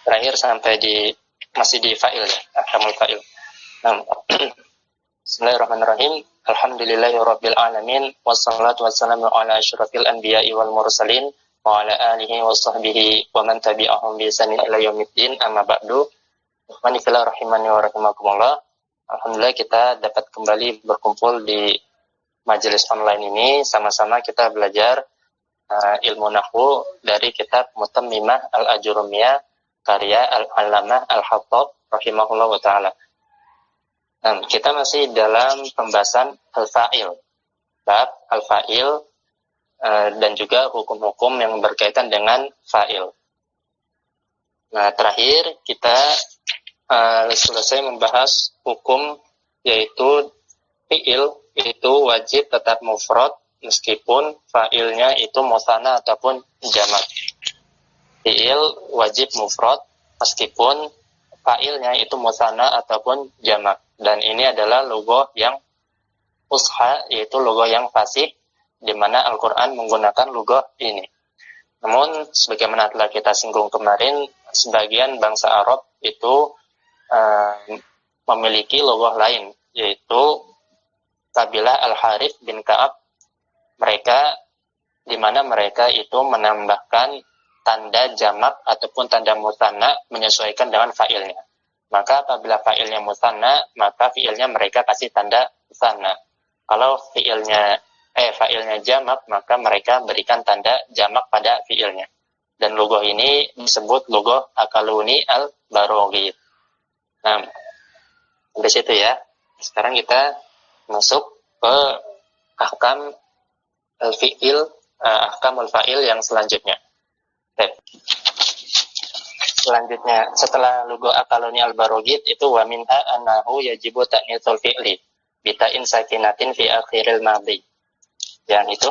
terakhir sampai masih di fa'il ya, ahkamul fa'il. Nah, Bismillahirrahmanirrahim. Alhamdulillahirabbil alamin wassalatu wassalamu ala asyrafil anbiya'i wal mursalin wa ala alihi wa sahbihi wa man tabi'ahum bi ihsanin ila yaumiddin, amma ba'du. Ikhwani fillah rahimani wa rahimakumullah. Alhamdulillah kita dapat kembali berkumpul di majelis online ini, sama-sama kita belajar ilmu nahwu dari kitab Mutammimah Al-Ajurumiyah karya Al-Allamah Al-Hattab rahimahullah wa ta'ala. Nah, kita masih dalam pembahasan al-fa'il, bab al-fa'il, dan juga hukum-hukum yang berkaitan dengan fa'il. Nah, terakhir kita selesai membahas hukum, yaitu fi'il itu wajib tetap mufrad meskipun fa'ilnya itu mutsanna ataupun jamak. Fi'il wajib mufrad meskipun fa'ilnya itu mutsanna ataupun jamak. Dan ini adalah logo yang fusha, yaitu logo yang fasih, di mana Al-Quran menggunakan logo ini. Namun, sebagaimana telah kita singgung kemarin, sebagian bangsa Arab itu memiliki logo lain, yaitu kabilah Al-Harith bin Ka'ab. Mereka, di mana mereka itu menambahkan tanda jamak ataupun tanda mutsanna menyesuaikan dengan fa'ilnya. Maka apabila fa'ilnya mutsanna, maka fi'ilnya mereka kasih tanda mutsanna. Kalau fa'ilnya jamak, maka mereka berikan tanda jamak pada fi'ilnya. Dan logo ini disebut logo Akaluni al-Baroghith. Nah, dari situ ya. Sekarang kita masuk ke ahkam al-fi'il, ahkamul fa'il yang selanjutnya. Selanjutnya, setelah logo Akaluni al-Baroghith itu wa minha annahu yajibu ta'nitsul fi'li bita'in sakinatin fi akhiril madhi. Yang itu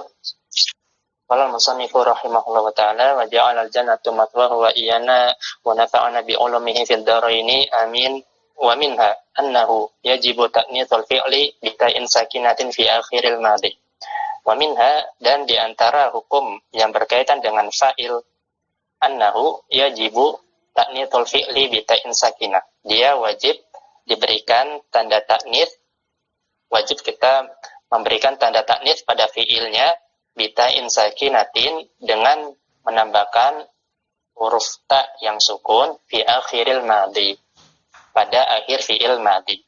qala al-musannifu rahimahullah wa ta'ala wa ja'ala al-jannatu mathwahu wa iyana wa nafa'ana bi ulumihi fid dharaini amin. Wa minha annahu yajibu ta'nitsul fi'li bita'in sakinatin fi akhiril madhi. Wa minha, dan di antara hukum yang berkaitan dengan fa'il, annahu yajibu ta'nitsul fi'li bita'in sakinah. Dia wajib diberikan tanda ta'nits, wajib kita memberikan tanda ta'nits pada fi'ilnya bita'in sakinatin dengan menambahkan huruf ta yang sukun fi akhiril madhi, pada akhir fi'il madhi.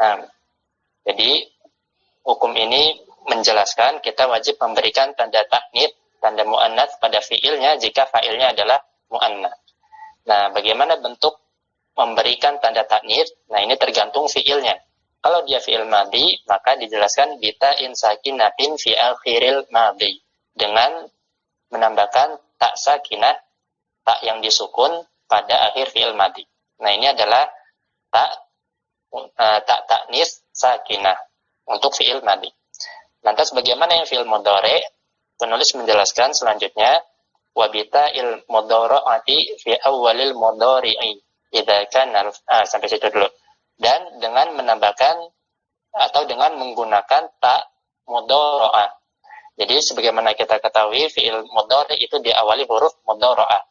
Nah, jadi hukum ini menjelaskan kita wajib memberikan tanda ta'nits, tanda muannats pada fi'ilnya jika fa'ilnya adalah muannats. Nah, bagaimana bentuk memberikan tanda ta'nits? Nah, ini tergantung fi'ilnya. Kalau dia fi'il madhi, maka dijelaskan bita'in sakinatin fi akhiril madhi, dengan menambahkan tak sakinah, tak yang disukun pada akhir fi'il madhi. Nah, ini adalah tak ta'nits sakinah untuk fi'il madhi. Lantas bagaimana yang fi'il mudhari'? Penulis menjelaskan selanjutnya, wa bita'il mudhara'ati fi awwalil mudhari'i idza kana sampai situ dulu. Dan dengan menambahkan atau dengan menggunakan ta mudhara'ah. Jadi sebagaimana kita ketahui fi'il mudhari' itu diawali huruf mudhara'ah.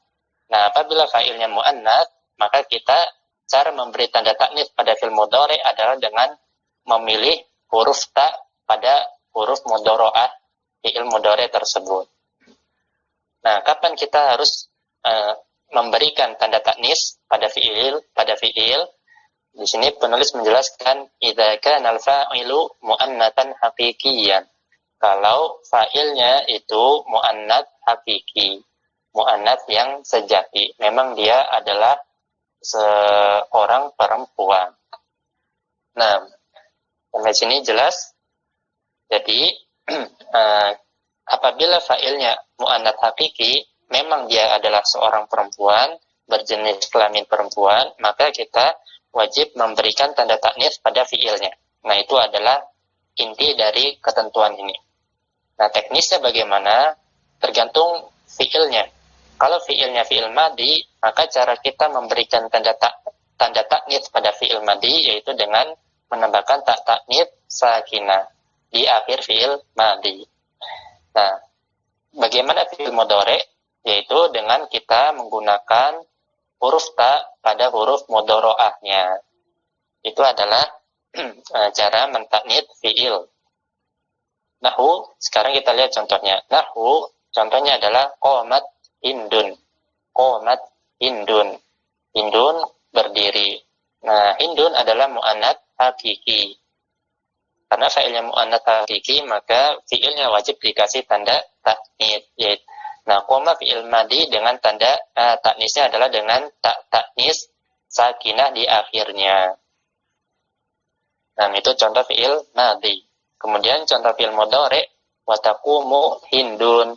Nah, apabila fa'ilnya muannats, maka kita cara memberi tanda ta'nits pada fi'il mudhari' adalah dengan memilih huruf ta pada huruf mudhara'ah fi'il mudhari' tersebut. Nah, kapan kita harus memberikan tanda ta'nits pada fi'il? Di sini penulis menjelaskan idza kana al-fa'ilu muannatan haqiqiyan. Kalau fa'ilnya itu muannats hakiki, muannats yang sejati, memang dia adalah seorang perempuan. Nah, sampai sini jelas. Jadi apabila fa'ilnya muannats hakiki, memang dia adalah seorang perempuan berjenis kelamin perempuan, maka kita wajib memberikan tanda ta'nits pada fi'ilnya. Nah, itu adalah inti dari ketentuan ini. Nah, teknisnya bagaimana? Tergantung fi'ilnya. Kalau fi'ilnya fi'il madhi, maka cara kita memberikan tanda ta'nits pada fi'il madhi yaitu dengan menambahkan tak ta'nits sakinah di akhir fi'il madhi. Nah, bagaimana fi'il mudhari'? Yaitu dengan kita menggunakan huruf ta pada huruf mudhoro'ahnya. Itu adalah cara mentaknid fi'il. Nahu, sekarang kita lihat contohnya. Nahu, contohnya adalah qomat hindun. Qomat hindun. Hindun berdiri. Nah, hindun adalah mu'annats hakiki. Karena fa'ilnya mu'annats hakiki, maka fi'ilnya wajib dikasih tanda taknid. Nah, qoma fi'il madi dengan tanda taknisnya adalah dengan taknis sakinah di akhirnya. Nah, itu contoh fi'il madi. Kemudian contoh fi'il mudhari', wa taqumu hindun.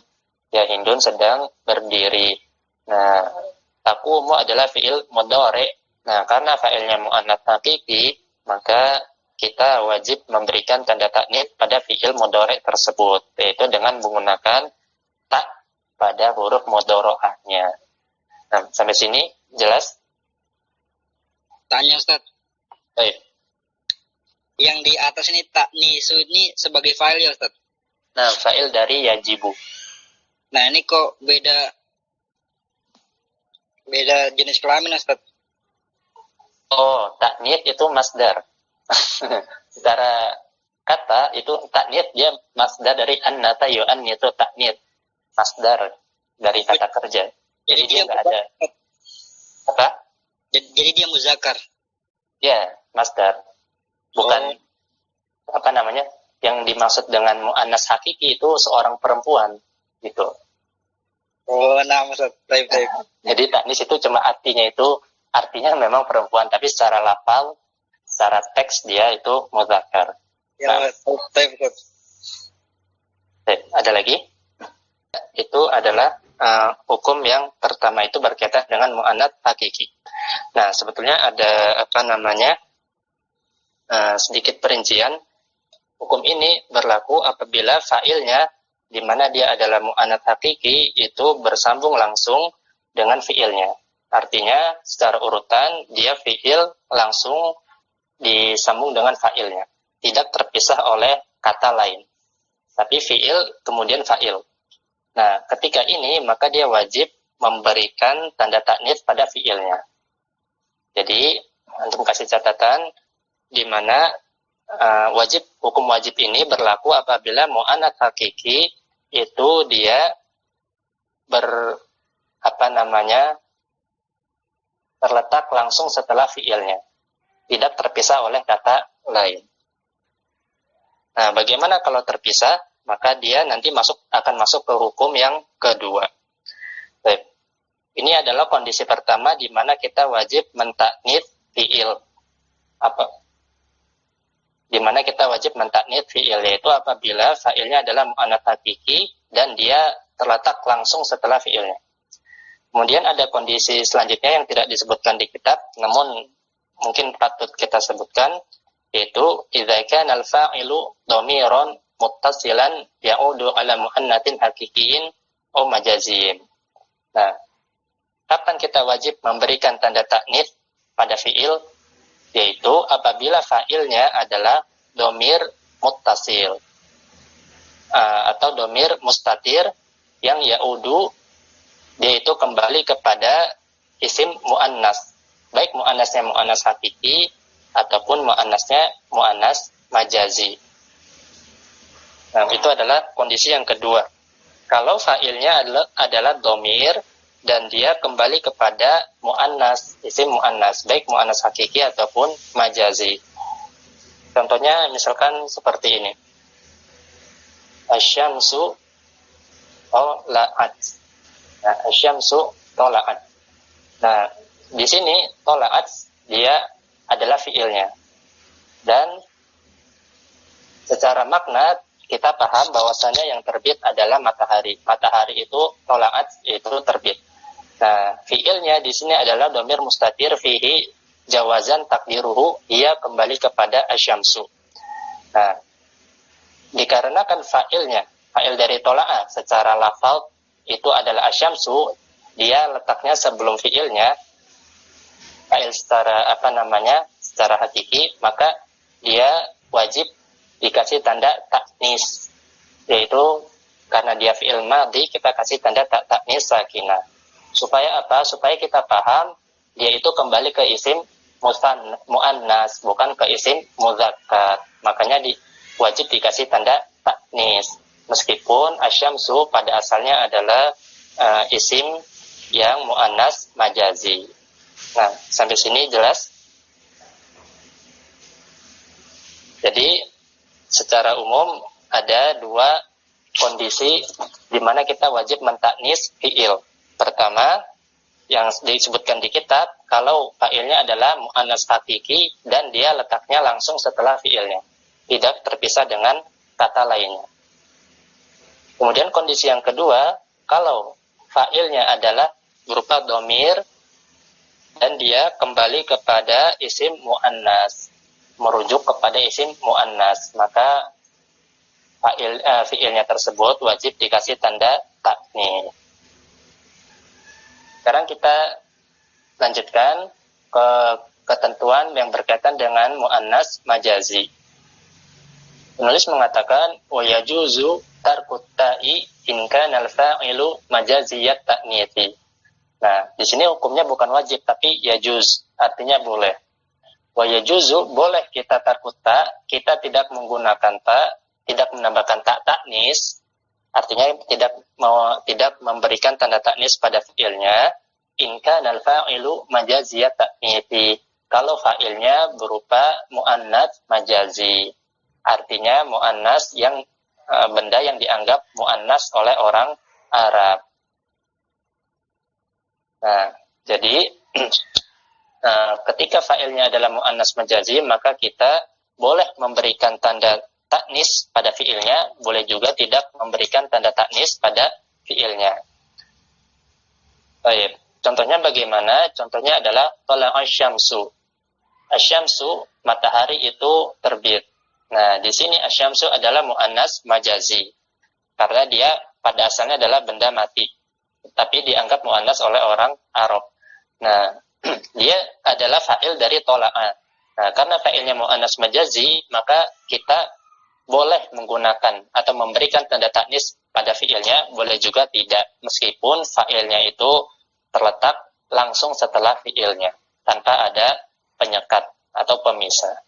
Ya, hindun sedang berdiri. Nah, taqumu adalah fi'il mudhari'. Nah, karena fa'ilnya mu'annats hakiki, maka kita wajib memberikan tanda taknid pada fi'il mudhari' tersebut, yaitu dengan menggunakan tak pada huruf mudhoro'ahnya. Nah, sampai sini jelas? Tanya Ustaz. Baik. Yang di atas ini taknisu ini sebagai fa'il ya Ustaz? Nah, fa'il dari yajibu. Nah, ini kok beda jenis kelamin Ustaz? Oh, taknid itu masdar. Secara kata itu taknid dia masdar dari annata yu'an, itu taknid. Masdar dari kata kerja. Jadi dia enggak ada. Apa? Jadi dia muzakkar. Ya, masdar. Bukan apa namanya? Yang dimaksud dengan mu'annas hakiki itu seorang perempuan gitu. Oh, nah Ustaz. Baik. Jadi taknis itu cuma artinya memang perempuan, tapi secara lafal, secara teks dia itu muzakkar. Ya, nah, baik. Ada lagi? Itu adalah hukum yang pertama, itu berkaitan dengan mu'annats hakiki. Nah, sebetulnya ada sedikit perincian. Hukum ini berlaku apabila fa'ilnya, di mana dia adalah mu'annats hakiki, itu bersambung langsung dengan fi'ilnya. Artinya secara urutan dia fi'il langsung disambung dengan fa'ilnya, tidak terpisah oleh kata lain, tapi fi'il kemudian fa'il. Nah, ketika ini maka dia wajib memberikan tanda taknis pada fi'ilnya. Jadi untuk kasih catatan, di mana hukum wajib ini berlaku apabila mu'annats hakiki itu dia terletak langsung setelah fi'ilnya, tidak terpisah oleh kata lain. Nah, bagaimana kalau terpisah? Maka dia nanti akan masuk ke hukum yang kedua. Baik. Ini adalah kondisi pertama di mana kita wajib mentaknid fi'il. Di mana kita wajib mentaknid fi'il, yaitu apabila fa'ilnya adalah mu'annats hakiki dan dia terletak langsung setelah fi'ilnya. Kemudian ada kondisi selanjutnya yang tidak disebutkan di kitab, namun mungkin patut kita sebutkan, yaitu idza kana al-fa'ilu dhamiran muttasilan ya'udu ala mu'annatsin hakikiyin aw majaziyyin. Nah, kapan kita wajib memberikan tanda taknid pada fi'il? Yaitu apabila fa'ilnya adalah dhamir muttasil atau dhamir mustatir yang ya'udu, dia itu kembali kepada isim mu'annas, baik mu'annasnya mu'annas hakiki ataupun mu'annasnya mu'annas majazi. Nah, itu adalah kondisi yang kedua. Kalau fa'ilnya adalah dhamir dan dia kembali kepada mu'annas, isim mu'annas, baik mu'annas hakiki ataupun majazi. Contohnya misalkan seperti ini. Asyamsu tola'at. Nah, asyamsu tola'at. Nah, di sini tola'at dia adalah fi'ilnya. Dan secara makna kita paham bahwasanya yang terbit adalah matahari. Matahari itu tola'at, itu terbit. Nah, fi'ilnya di sini adalah dhamir mustatir fihi jawazan takdiruhu, ia kembali kepada asyamsu. Nah, dikarenakan fa'il dari tola'a secara lafal itu adalah asyamsu, dia letaknya sebelum fi'ilnya, fa'il secara secara hakiki, maka dia wajib dikasih tanda taknis, yaitu karena dia fi'il madhi, kita kasih tanda taknis sakinah. Supaya apa? Supaya kita paham dia itu kembali ke isim muannas, bukan ke isim muzakkar. Makanya wajib dikasih tanda taknis. Meskipun asyamsu pada asalnya adalah isim yang muannas majazi. Nah, sampai sini jelas? Jadi, secara umum ada dua kondisi di mana kita wajib mentaknis fi'il. Pertama, yang disebutkan di kitab, kalau fa'ilnya adalah mu'annas hakiki dan dia letaknya langsung setelah fi'ilnya, tidak terpisah dengan kata lainnya. Kemudian kondisi yang kedua, kalau fa'ilnya adalah berupa dhamir dan dia kembali kepada isim mu'annas, merujuk kepada isim mu'annas, maka fi'ilnya tersebut wajib dikasih tanda taknis. Sekarang kita lanjutkan ke ketentuan yang berkaitan dengan mu'annas majazi. Penulis mengatakan wa yajuzu tarkut ta'i in kana al-fa'ilu majaziyat ta'nitsi. Nah, di sini hukumnya bukan wajib tapi yajuz, artinya boleh. Wa yajuzu, boleh kita tarkut ta, kita tidak menggunakan ta, tidak menambahkan ta taknis, artinya tidak memberikan tanda taknis pada fi'ilnya. In kana al-fa'ilu majaziyat ta'nitsi, kalau fa'ilnya berupa mu'annas majazi, artinya mu'annas yang benda yang dianggap mu'annas oleh orang Arab. Nah, jadi ketika fa'ilnya adalah mu'annas majazi, maka kita boleh memberikan tanda taknis pada fi'ilnya, boleh juga tidak memberikan tanda taknis pada fi'ilnya. Baik, contohnya bagaimana? Contohnya adalah tala'ash syamsu. Asyamsu, matahari itu terbit. Nah, di sini asyamsu adalah mu'annas majazi, karena dia pada asalnya adalah benda mati, tapi dianggap mu'annas oleh orang Arab. Nah, dia adalah fa'il dari tola'a. Nah, karena fa'ilnya mu'annas majazi, maka kita boleh menggunakan atau memberikan tanda taknis pada fi'ilnya, boleh juga tidak, meskipun fa'ilnya itu terletak langsung setelah fi'ilnya, tanpa ada penyekat atau pemisah.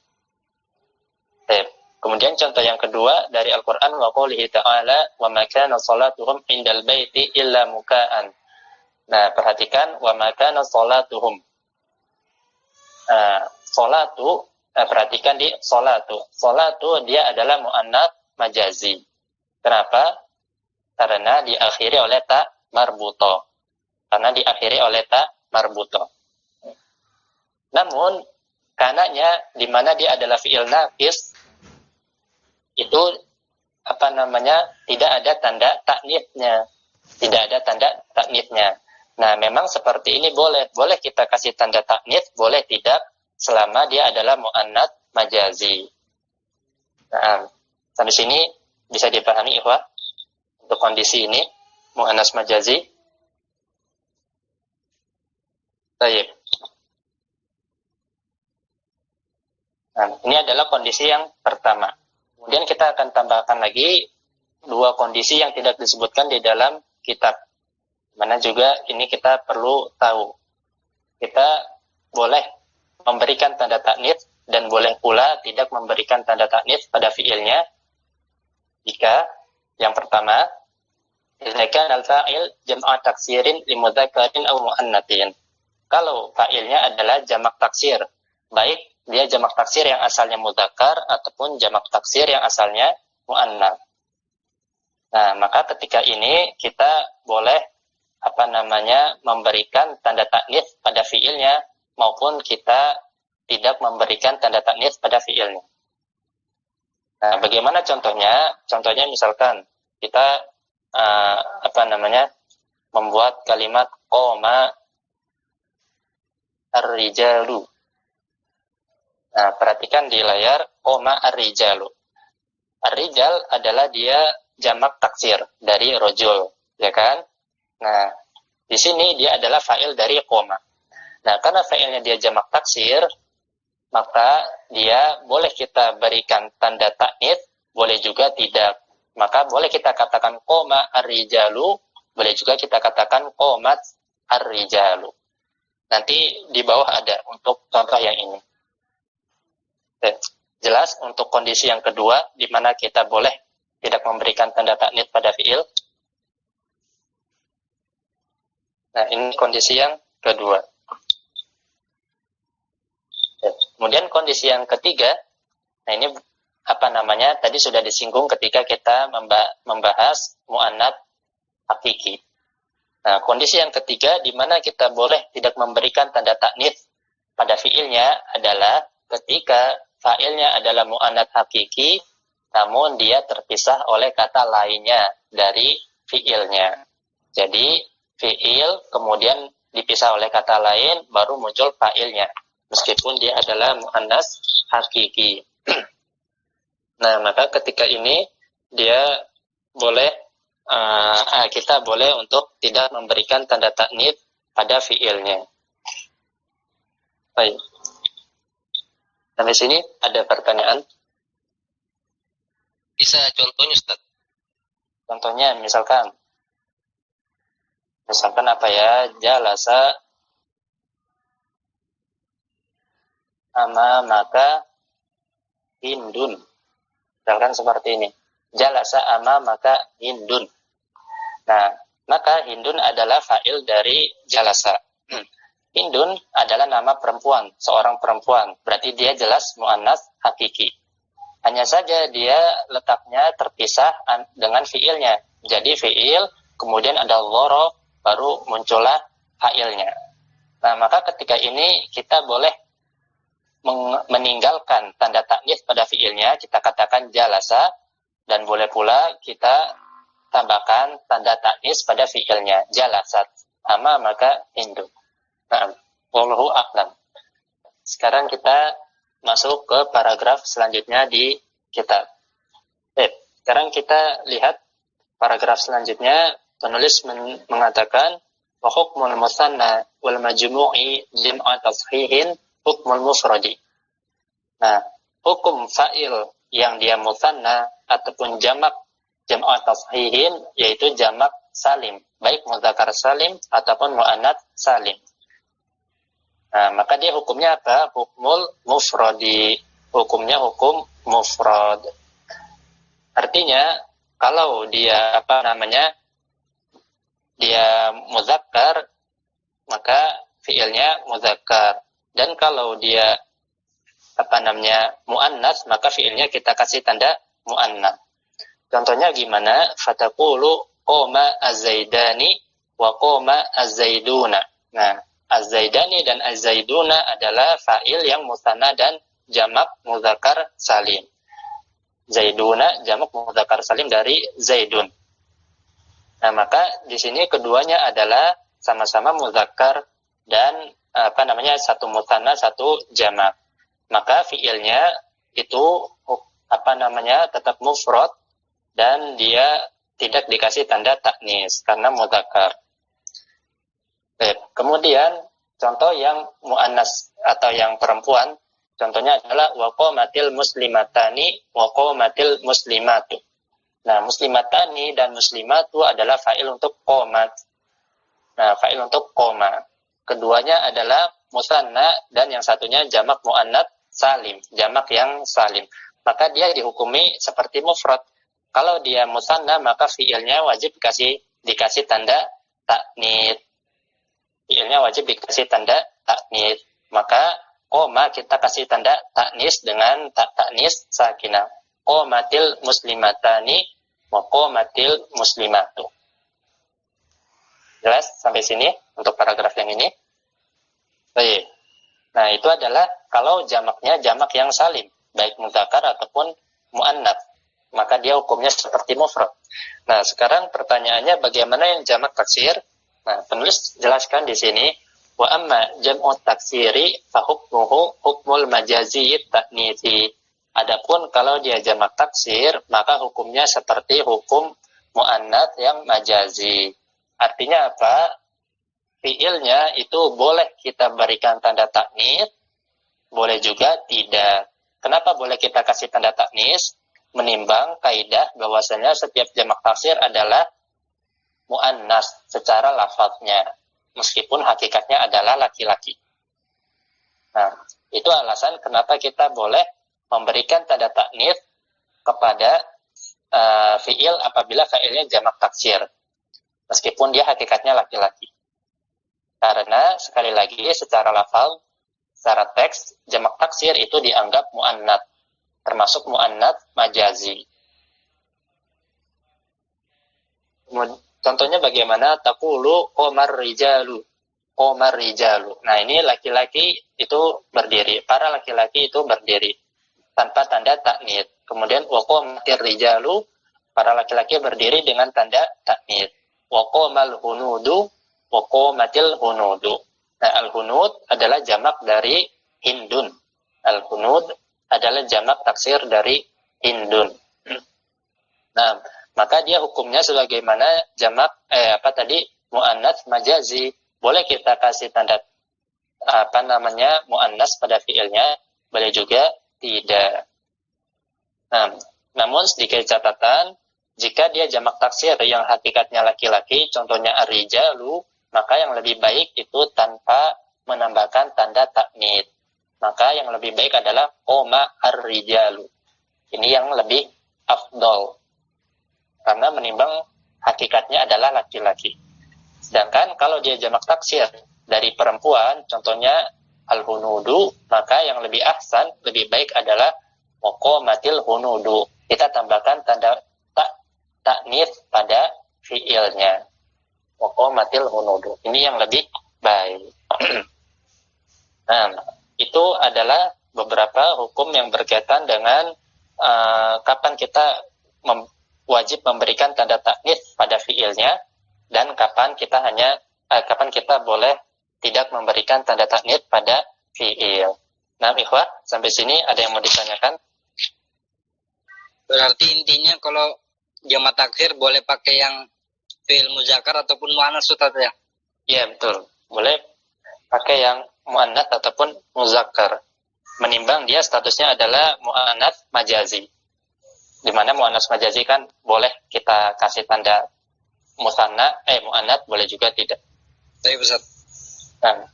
Kemudian contoh yang kedua dari Al-Quran, wa qoulihi ta'ala wa ma kana salatuhum indal baiti illa muka'an. Nah, perhatikan wa ma kana salatuhum. Salatu, perhatikan di salatu. Salatu dia adalah mu'annas majazi. Kenapa? Karena diakhiri oleh ta marbuto. Karena diakhiri oleh ta marbuto. Namun kananya di mana dia adalah fi'il naqis, itu tidak ada tanda taknitsnya, tidak ada tanda taknitsnya. Nah, memang seperti ini boleh kita kasih tanda taknits, boleh tidak, selama dia adalah mu'annas majazi. Nah, sampai sini bisa dipahami, ikhwah, untuk kondisi ini mu'annas majazi. Baik. Nah, ini adalah kondisi yang pertama. Kemudian kita akan tambahkan lagi dua kondisi yang tidak disebutkan di dalam kitab. Mana juga ini kita perlu tahu. Kita boleh memberikan tanda taknits dan boleh pula tidak memberikan tanda taknits pada fiilnya. Jika yang pertama, iznikan al-fa'il jam'a taksirin limudzakarin aw mu'annatsin. Kalau fa'ilnya adalah jamak taksir, baik dia jamak taksir yang asalnya mudzakkar ataupun jamak taksir yang asalnya mu'annas. Nah, maka ketika ini kita boleh memberikan tanda taknits pada fiilnya maupun kita tidak memberikan tanda taknits pada fiilnya. Nah, bagaimana contohnya? Contohnya misalkan kita membuat kalimat qoma ar-rijalu. Nah, perhatikan di layar qoma ar-rijalu. Ar-rijal adalah dia jamak taksir dari rojul, ya kan? Nah, di sini dia adalah fa'il dari qoma. Nah, karena fa'ilnya dia jamak taksir, maka dia boleh kita berikan tanda taknits, boleh juga tidak. Maka boleh kita katakan qoma ar-rijalu, boleh juga kita katakan qomat ar-rijalu. Nanti di bawah ada untuk contoh yang ini. Jelas untuk kondisi yang kedua, di mana kita boleh tidak memberikan tanda taknits pada fiil. Nah, ini kondisi yang kedua. Kemudian kondisi yang ketiga, nah ini tadi sudah disinggung ketika kita membahas mu'annats hakiki. Nah, kondisi yang ketiga di mana kita boleh tidak memberikan tanda taknits pada fiilnya adalah ketika fa'ilnya adalah mu'annats hakiki, namun dia terpisah oleh kata lainnya dari fiilnya. Jadi fiil kemudian dipisah oleh kata lain, baru muncul fa'ilnya, meskipun dia adalah mu'annats hakiki. Nah, maka ketika ini dia boleh kita boleh untuk tidak memberikan tanda taknits pada fiilnya. Baik. Sampai sini ada pertanyaan? Bisa contohnya, Ustaz? Contohnya misalkan apa ya? Jalasa amamaka Hindun. Misalkan seperti ini. Jalasa amamaka Hindun. Nah, maka Hindun adalah fa'il dari jalasa. Hindun adalah nama perempuan, seorang perempuan. Berarti dia jelas mu'annats hakiki. Hanya saja dia letaknya terpisah dengan fiilnya. Jadi fiil, kemudian ada dhorof, baru muncullah fa'ilnya. Nah, maka ketika ini kita boleh meninggalkan tanda taknits pada fiilnya, kita katakan jalasa, dan boleh pula kita tambahkan tanda taknits pada fiilnya, jalasat, maka Hindun. Nah, wallahu a'lam. Sekarang kita masuk ke paragraf selanjutnya di kitab. Sekarang kita lihat paragraf selanjutnya. Penulis mengatakan wa hukmul musanna wal majmu'i jam'a tashihin hukmul mufradi. Nah, hukum fa'il yang dia musanna ataupun jamak jam'a tashihin yaitu jamak salim, baik mudzakkar salim ataupun muannats salim. Nah, maka dia hukumnya apa? Hukmul mufradi. Hukumnya hukum mufrad. Artinya kalau dia dia mudzakkar, maka fiilnya mudzakkar. Dan kalau dia muannats, maka fiilnya kita kasih tanda muannats. Contohnya gimana? Fataqulu qoma az-zaidani wa qoma az-zaiduna. Nah, az-zaidani dan az-zaiduna adalah fa'il yang musanna dan jamak mudzakkar salim. Zaiduna jamak mudzakkar salim dari zaidun. Nah, maka di sini keduanya adalah sama-sama mudzakkar dan satu musanna satu jamak. Maka fi'ilnya itu tetap mufrad dan dia tidak dikasih tanda taknis karena mudzakkar. Kemudian contoh yang muannas atau yang perempuan, contohnya adalah waqamatil muslimatani waqamatil muslimatu. Nah, muslimatani dan muslimatu adalah fa'il untuk qomat. Nah, fa'il untuk qoma. Keduanya adalah musanna dan yang satunya jamak muannats salim, jamak yang salim. Maka dia dihukumi seperti mufrad. Kalau dia musanna, maka fiilnya wajib dikasih tanda taknits. Fiilnya wajib dikasih tanda taknits. Maka qoma kita kasih tanda taknis dengan taknis sakinah. Qomatil muslimatani wa qomatil muslimatu. Jelas sampai sini untuk paragraf yang ini? Baik. Nah, itu adalah kalau jamaknya jamak yang salim, baik mudzakkar ataupun muannats. Maka dia hukumnya seperti mufrad. Nah, sekarang pertanyaannya bagaimana yang jamak taksir? Nah, penulis jelaskan di sini wa amma jam'u taksiri fa hukmuhu hukmul majazi ta'nitsi. Adapun kalau dia jamak taksir, maka hukumnya seperti hukum muannats yang majazi. Artinya apa? Fiilnya itu boleh kita berikan tanda taknis, boleh juga tidak. Kenapa boleh kita kasih tanda taknis? Menimbang kaidah bahwasanya setiap jamak taksir adalah muannas secara lafadznya. meskipun hakikatnya adalah laki-laki. Nah, itu alasan kenapa kita boleh memberikan tanda ta'nits kepada fi'il apabila fa'ilnya jamak taksir, meskipun dia hakikatnya laki-laki. Karena sekali lagi secara lafal, secara teks, jamak taksir itu dianggap mu'annats, termasuk mu'annats majazi. Contohnya bagaimana? Taqulu qamar rijalu. Qamar rijalu. Nah, ini laki-laki itu berdiri. Para laki-laki itu berdiri tanpa tanda ta'nits. Kemudian wa qamatir rijalu, para laki-laki berdiri dengan tanda ta'nits. Wa qamal hunudu, wa qamatil hunudu. Nah, al-hunud adalah jamak dari hindun. Al-hunud adalah jamak taksir dari hindun. Nah, maka dia hukumnya sebagaimana jamak muannats majazi. Boleh kita kasih tanda muannats pada fiilnya, boleh juga tidak. Nah, namun sedikit catatan, jika dia jamak taksir yang hakikatnya laki-laki, contohnya ar-rijalu, maka yang lebih baik itu tanpa menambahkan tanda ta'nits. Maka yang lebih baik adalah qoma ar-rijalu. Ini yang lebih afdol, karena menimbang hakikatnya adalah laki-laki. Sedangkan kalau dia jamak taksir dari perempuan, contohnya al-hunudu, maka yang lebih ahsan, lebih baik adalah qamatil hunudu. Kita tambahkan tanda ta'nits pada fiilnya. Qamatil hunudu. Ini yang lebih baik. Nah, itu adalah beberapa hukum yang berkaitan dengan kapan kita wajib memberikan tanda ta'nits pada fiilnya, dan kapan kita boleh tidak memberikan tanda ta'nits pada fiil. Nah, ikhwah, sampai sini ada yang mau ditanyakan? Berarti intinya kalau jamak taksir boleh pakai yang fiil muzakkar ataupun muannats, Ustaz ya? Iya, betul. Boleh pakai yang muannats ataupun muzakkar, menimbang dia statusnya adalah muannats majazi. Di mana muannats majazi kan boleh kita kasih tanda muannats, boleh juga tidak. Baik, Ustaz. Nah,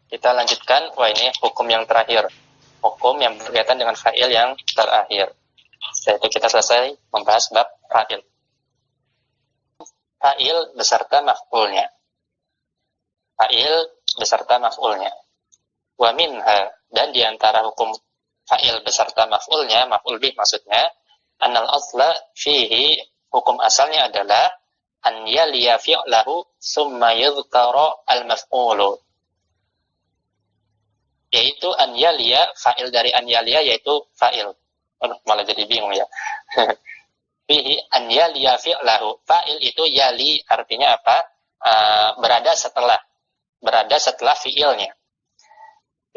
kita lanjutkan. Wah, ini hukum yang terakhir. Hukum yang berkaitan dengan fa'il yang terakhir. Setelah itu kita selesai membahas bab fa'il. Fa'il beserta maf'ulnya. Fa'il beserta maf'ulnya. Wa minha, dan diantara hukum fa'il beserta maf'ulnya, maf'ul bih maksudnya, annal asla fihi, hukum asalnya adalah an yaliya fi'lahu summa yudhkara al-maf'ulu, yaitu an yaliya, fa'il dari an yaliya yaitu fa'il. Malah jadi bingung ya. Fihi an yaliya fi'lahu, fa'il itu yali artinya apa? Berada setelah fi'ilnya.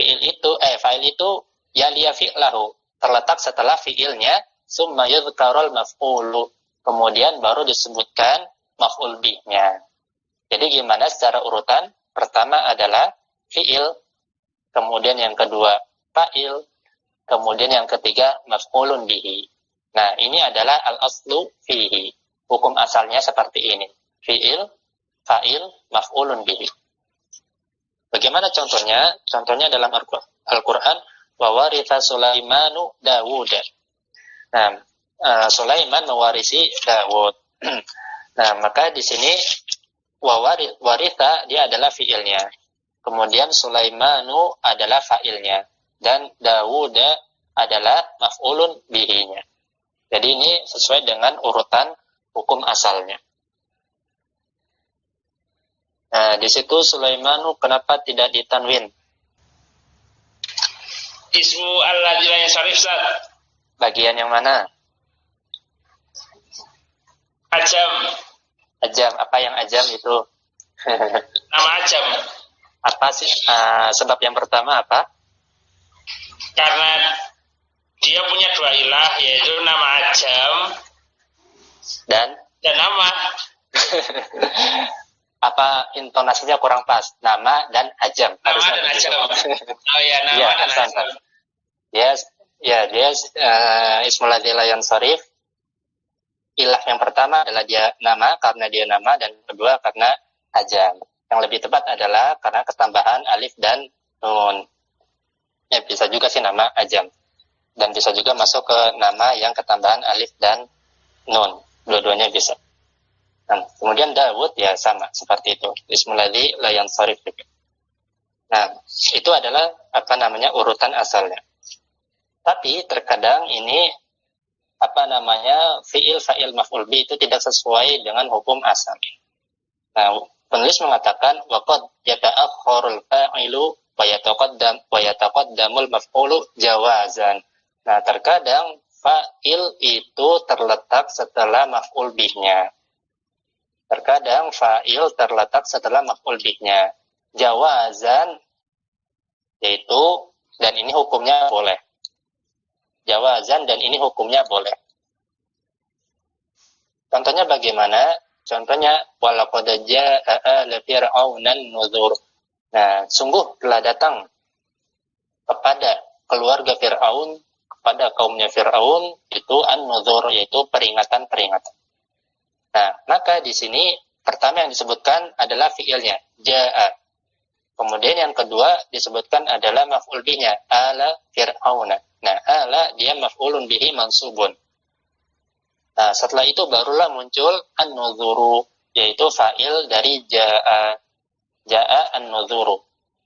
Fa'il itu yaliya fi'lahu, terletak setelah fi'ilnya, summa yudhkarul maf'ulu, kemudian baru disebutkan maf'ul bihnya. Jadi gimana secara urutan? Pertama adalah fi'il, kemudian yang kedua fa'il, kemudian yang ketiga maf'ulun bihi. Nah, ini adalah al-aslu fihi. Hukum asalnya seperti ini. Fi'il, fa'il, maf'ulun bihi. Bagaimana contohnya? Contohnya dalam Al-Quran, wa waritha Sulaimanu Dawud. Nah, Sulaiman mewarisi Dawud. Nah, maka di sini waritha dia adalah fiilnya. Kemudian Sulaimanu adalah fa'ilnya, dan Dawud adalah maf'ulun bihinya. Jadi ini sesuai dengan urutan hukum asalnya. Nah, di situ Sulaimanu kenapa tidak ditanwin? Ismu alladzi la yansharif, Ustaz. Bagian yang mana? Ajam. Ajam. Apa yang ajam itu? Nama ajam. Apa sih sebab yang pertama apa? Karena dia punya dua ilah, yaitu nama ajam dan nama. Apa intonasinya kurang pas? Nama dan ajam. Nama dan ajam. Oh ya, nama ya, dan ajam. Yes, ya, dia ismul ladzi la yansharif. Ilah yang pertama adalah dia nama, karena dia nama, dan kedua karena ajam. Yang lebih tepat adalah karena ketambahan alif dan nun. Ya, bisa juga sih nama ajam. Dan bisa juga masuk ke nama yang ketambahan alif dan nun. Dua-duanya bisa. Nah, kemudian Dawud ya sama seperti itu. Ismuladzi la yansarif. Nah, itu adalah urutan asalnya. Tapi terkadang ini fiil fa'il maf'ul bi itu tidak sesuai dengan hukum asal. Nah, penulis mengatakan waqad yata'akhkharul fa'ilu wa yataqaddamul maf'ulu jawazan. Nah, terkadang fa'il itu terletak setelah maf'ul bihnya. Terkadang fa'il terletak setelah maf'ul bihnya. Jawazan yaitu dan ini hukumnya boleh. Jawazan dan ini hukumnya boleh. Contohnya bagaimana? Contohnya walaqad jaa'a la fir'aunan nuzur. Nah, sungguh telah datang kepada keluarga Fir'aun, kepada kaumnya Fir'aun itu an-nuzur, yaitu peringatan-peringatan. Nah, maka di sini pertama yang disebutkan adalah fiilnya jaa'a. Kemudian yang kedua disebutkan adalah maf'ul bihnya ala fir'auna. Nah, ala dia maf'ulun bihi mansubun. Nah, setelah itu barulah muncul an-nuzuru, yaitu fa'il dari ja'a an-nuzuru.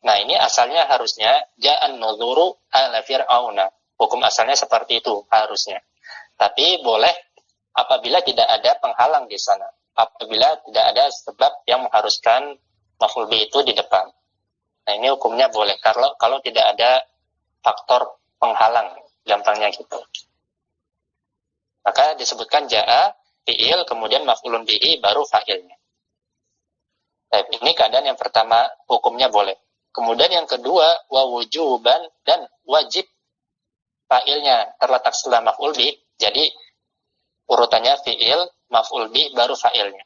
Nah, ini asalnya harusnya ja'an nuzuru ala fir'auna. Hukum asalnya seperti itu harusnya. Tapi boleh apabila tidak ada penghalang di sana. Apabila tidak ada sebab yang mengharuskan maf'ul bih itu di depan. Nah, ini hukumnya boleh kalau tidak ada faktor penghalang, gampangnya gitu. Maka disebutkan ja'a, fi'il, kemudian maf'ulun bihi, baru fa'ilnya. Nah, ini keadaan yang pertama, hukumnya boleh. Kemudian yang kedua, wa wujuban, dan wajib fa'ilnya terletak setelah maf'ul bih. Jadi urutannya fi'il, maf'ul bih, baru fa'ilnya.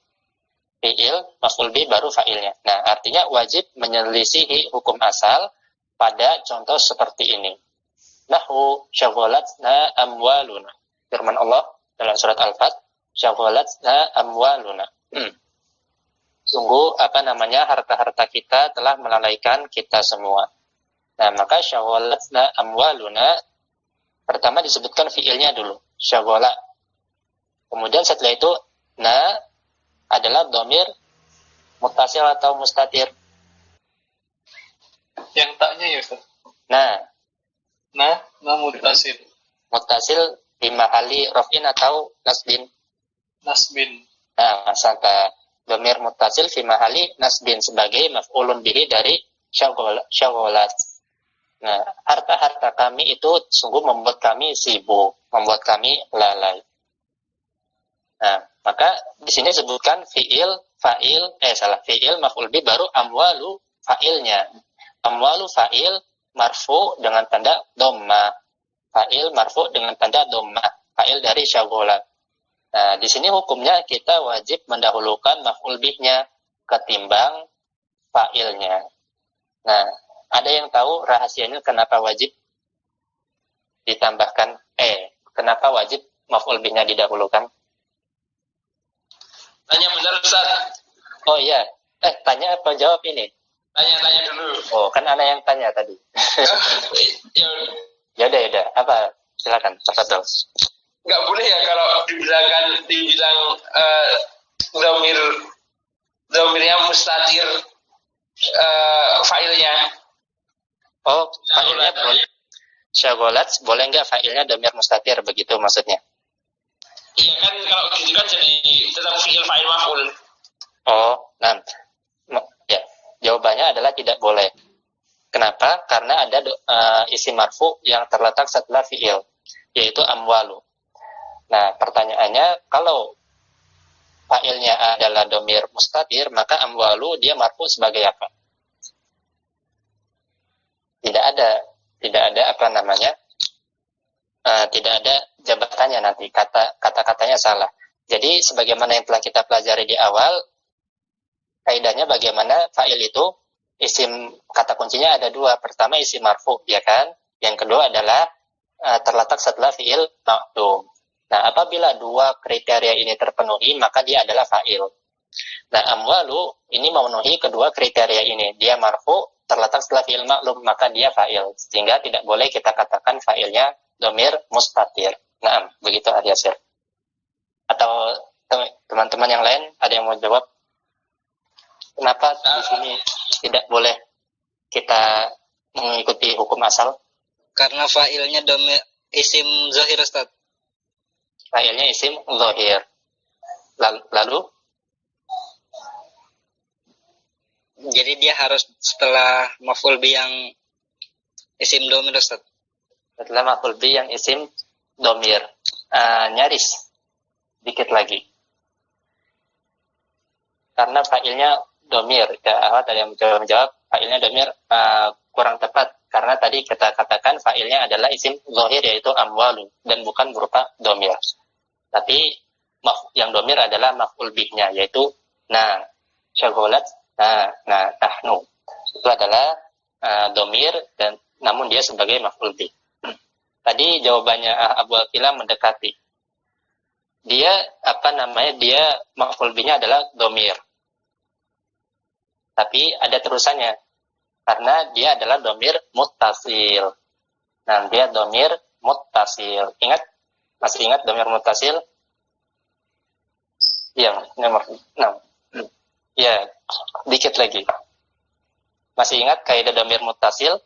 Fi'il, maf'ul bih, baru fa'ilnya. Nah, artinya wajib menyelisihi hukum asal pada contoh seperti ini. Nahu syaghalatna amwaluna. Firman Allah dalam surat Al-Fat, syaghalatna amwaluna. Sungguh harta-harta kita telah melalaikan kita semua. Nah, maka syaghalatna amwaluna pertama disebutkan fi'ilnya dulu, syaghala. Kemudian setelah itu na adalah dhamir muttasil atau mustatir. Yang taknya ya Ustaz. Nah Muttasil. Muttasil di mahali raf'in atau nasbin. Nasbin. Nah, sangka dhamir muttasil fi mahali nasbin sebagai maf'ulun bihi dari syaghalat. Nah, harta-harta kami itu sungguh membuat kami sibuk, membuat kami lalai. Nah, maka di sini sebutkan fi'il maf'ul bih baru amwalu fa'ilnya. Amwalu fa'il marfu dengan tanda dhamma. Fa'il marfu dengan tanda dhamma. Fa'il dari syaghalat. Nah, di sini hukumnya kita wajib mendahulukan maf'ul bihnya ketimbang fa'ilnya. Nah, ada yang tahu rahasianya kenapa wajib ditambahkan kenapa wajib maf'ul bihnya didahulukan? Tanya benar Ustaz. Oh iya, tanya apa jawab ini? Tanya dulu. Oh, kan ana yang tanya tadi. Ya udah. Apa? Silakan, tafadhol. Enggak boleh ya kalau dibilang dhamirnya mustatir failnya. Oh, failnya boleh. Syaghalat boleh enggak failnya dhamir mustatir, begitu maksudnya? Iya kan, kalau gitu kan jadi tetap fi'il fa'il maf'ul. Oh, nah. Ya, jawabannya adalah tidak boleh. Kenapa? Karena ada isim marfu yang terletak setelah fi'il, yaitu amwalu. Nah, pertanyaannya, kalau fa'ilnya adalah dhamir mustatir, maka amwalu dia marfu sebagai apa? Tidak ada tidak ada jabatannya nanti, kata-katanya salah. Jadi sebagaimana yang telah kita pelajari di awal, kaidahnya bagaimana fa'il itu isim, kata kuncinya ada dua. Pertama isim marfu, ya kan? Yang kedua adalah terletak setelah fi'il ma'dum. Nah, apabila dua kriteria ini terpenuhi, maka dia adalah fa'il. Nah, amwalu ini memenuhi kedua kriteria ini. Dia marfu, terletak setelah fi'il ma'lum, maka dia fa'il. Sehingga tidak boleh kita katakan fa'ilnya domir mustatir. Nah, begitu Adi Yasir. Atau teman-teman yang lain ada yang mau jawab? Kenapa di sini tidak boleh kita mengikuti hukum asal? Karena fa'ilnya domir isim zahir, Ustaz. Fa'ilnya isim zahir. Lalu? Jadi dia harus setelah maf'ul bi yang isim domir, Ustaz. Setelah maf'ul bi yang isim domir. Nyaris. Dikit lagi. Karena fa'ilnya domir. Ya, Ahmad ada yang menjawab fa'ilnya domir kurang tepat. Karena tadi kita katakan fa'ilnya adalah isim zahir, yaitu amwalu. Dan bukan berupa domir. Tapi yang domir adalah maf'ul bihnya, yaitu syagolat, tahnu. Itu adalah domir, dan namun dia sebagai maf'ul bih. Tadi jawabannya Abu Aqilah mendekati. Dia dia maf'ul bihnya adalah domir. Tapi ada terusannya. Karena dia adalah domir muttasil. Nah, dia domir muttasil. Masih ingat domir muttasil? Iya, nomor 6. Ya, dikit lagi. Masih ingat kaidah domir muttasil?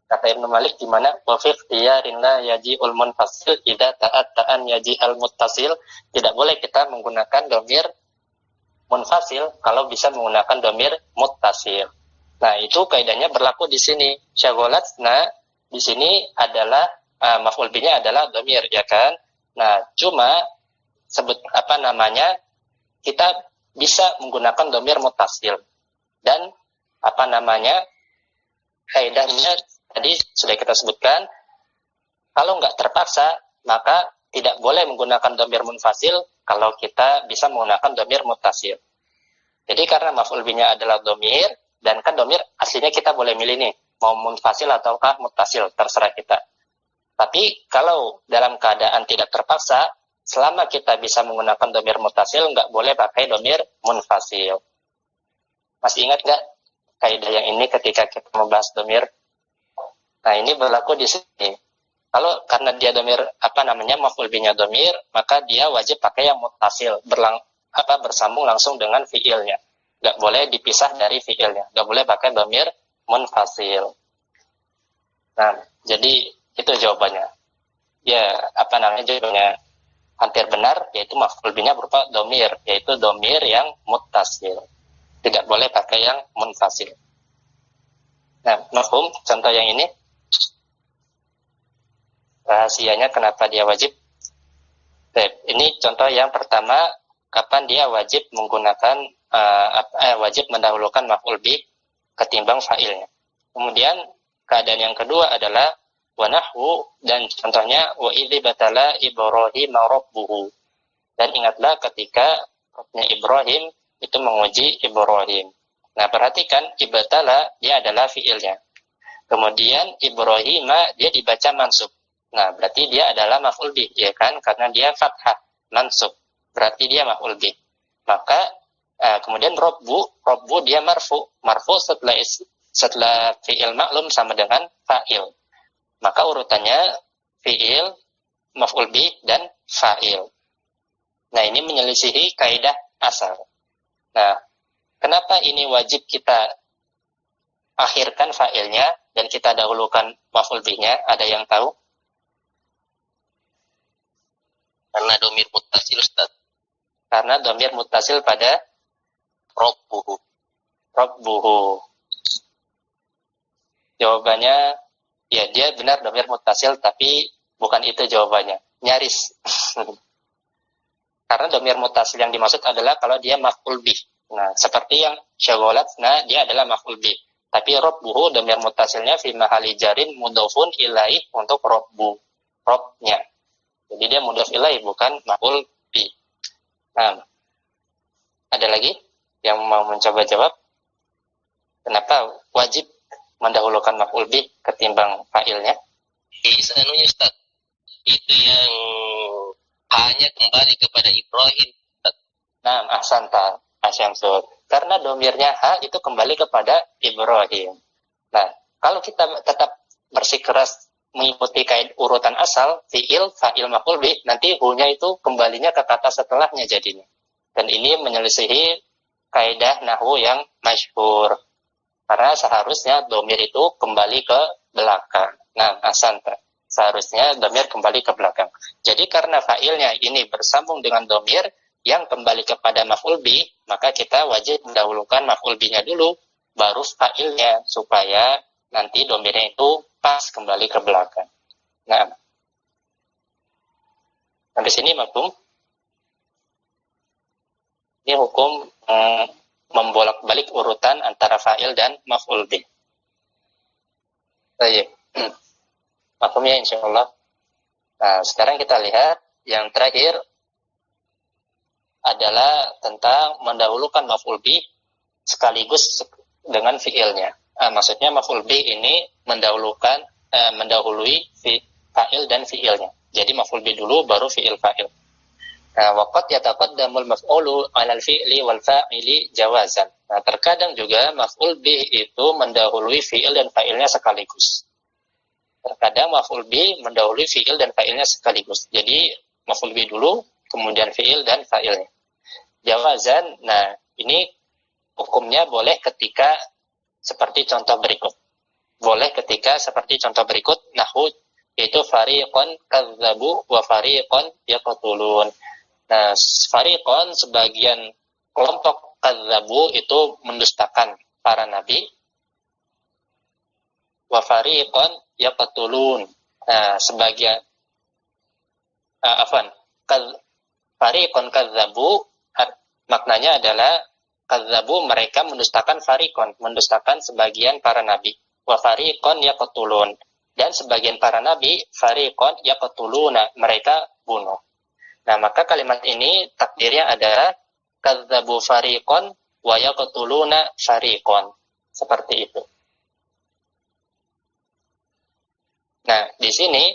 Kata Ibnu Malik gimana? Wa fi ikhtiyarin la yaji'ul munfasil idza ta'an yaji'al muttasil. Tidak boleh kita menggunakan domir munfasil kalau bisa menggunakan domir muttasil. Nah, itu kaidahnya berlaku di sini. Syagolatna di sini adalah maf'ul bihnya adalah domir, ya kan? Nah, cuma kita bisa menggunakan domir muttasil. Dan kaidahnya tadi sudah kita sebutkan, kalau nggak terpaksa, maka tidak boleh menggunakan domir munfasil kalau kita bisa menggunakan domir muttasil. Jadi karena maf'ul bihnya adalah domir, dan kan domir aslinya kita boleh milih nih, mau munfasil ataukah muttasil, terserah kita. Tapi kalau dalam keadaan tidak terpaksa, selama kita bisa menggunakan domir muttasil, nggak boleh pakai domir munfasil. Masih ingat nggak kaidah yang ini ketika kita membahas domir? Nah, ini berlaku di sini. Kalau karena dia domir, maf'ul bihnya domir, maka dia wajib pakai yang muttasil, bersambung langsung dengan fiilnya. Nggak boleh dipisah dari fiilnya. Nggak boleh pakai domir munfasil. Nah, jadi itu jawabannya. Ya, jawabannya hampir benar, yaitu maf'ul bihnya berupa domir, yaitu domir yang muttasil. Tidak boleh pakai yang munfasil. Nah, mafhum contoh yang ini. Rahasianya kenapa dia wajib? Ini contoh yang pertama, kapan dia wajib menggunakan wajib mendahulukan maf'ul bih ketimbang fa'ilnya. Kemudian keadaan yang kedua adalah wanahwu, dan contohnya wa idzi batala Ibrahim rabbuhu. Dan ingatlah ketika Ibrahim itu menguji Ibrahim. Nah, perhatikan ibtala dia adalah fiilnya. Kemudian Ibrahima dia dibaca mansub. Nah, berarti dia adalah maf'ul bih, ya kan? Karena dia fathah, mansub. Berarti dia maf'ul bih. Maka kemudian robbu dia marfu setelah fi'il maklum sama dengan fa'il. Maka urutannya fi'il, maf'ul bih, dan fa'il. Nah, ini menyelisihi kaidah asal. Nah, kenapa ini wajib kita akhirkan fa'ilnya dan kita dahulukan maf'ul bihnya? Ada yang tahu? Karena domir muttasil, Ustaz. Karena domir muttasil pada Rabbuhu. Jawabannya, ya dia benar domir muttasil, tapi bukan itu jawabannya. Nyaris. Karena domir muttasil yang dimaksud adalah kalau dia maf'ul bih. Nah, seperti yang syagolat, dia adalah maf'ul bih. Tapi Rabbuhu domir muttasilnya fi mahali jarin mudhofun ilaih untuk Rabbnya. Jadi dia mudhof ilaih, bukan maf'ul bih. Nah, ada lagi yang mau mencoba jawab? Kenapa wajib mendahulukan maf'ul bih ketimbang fa'ilnya? Isanunya, Ustaz. Itu yang hanya kembali kepada Ibrahim, Ustaz. Nah, ahsanta. Asyamsul. Karena domirnya ha itu kembali kepada Ibrahim. Nah, kalau kita tetap bersikeras mengikuti kaidah urutan asal, fi'il, fa'il, maf'ul bih, nanti hu-nya itu kembalinya ke kata setelahnya jadinya. Dan ini menyelisihi kaidah nahwu yang masyhur. Karena seharusnya domir itu kembali ke belakang. Nah, asanta. Seharusnya domir kembali ke belakang. Jadi karena fa'ilnya ini bersambung dengan domir yang kembali kepada maf'ul bih, maka kita wajib mendahulukan maf'ul bihnya dulu, baru fa'ilnya, supaya nanti domirnya itu pas kembali ke belakang. Nah, sampai sini mafhum. Ini hukum membolak-balik urutan antara fa'il dan maf'ul bih. Baik. Mafhumnya insyaallah. Nah, sekarang kita lihat yang terakhir adalah tentang mendahulukan maf'ul bih sekaligus dengan fi'ilnya. Maksudnya maf'ul bih ini mendahului fa'il dan fi'ilnya. Jadi maf'ul bih dulu baru fi'il fa'il. Waqad yataqaddamul maf'ulu 'alal fi'li wal fa'ili jawazan. Nah, terkadang juga maf'ul bih itu mendahului fi'il dan fa'ilnya sekaligus. Terkadang maf'ul bih mendahului fi'il dan fa'ilnya sekaligus. Jadi maf'ul bih dulu, kemudian fi'il dan fa'ilnya. Jawazan, nah ini hukumnya boleh ketika seperti contoh berikut. Boleh ketika seperti contoh berikut, nahwu yaitu fariqon kadzabu wa fariqon yaqtulun. Nah, fariqon sebagian kelompok kadzabu itu mendustakan para nabi, wa fariqon yaqtulun. Nah, sebagian fariqon kadzabu maknanya adalah kadzabu mereka mendustakan fariqon, mendustakan sebagian para nabi. Wa fariqon yaqtulun, dan sebagian para nabi fariqon yaqtuluna, mereka bunuh. Nah, maka kalimat ini takdirnya adalah kadzabu fariqon wa yaqtuluna fariqon. Seperti itu. Nah, di sini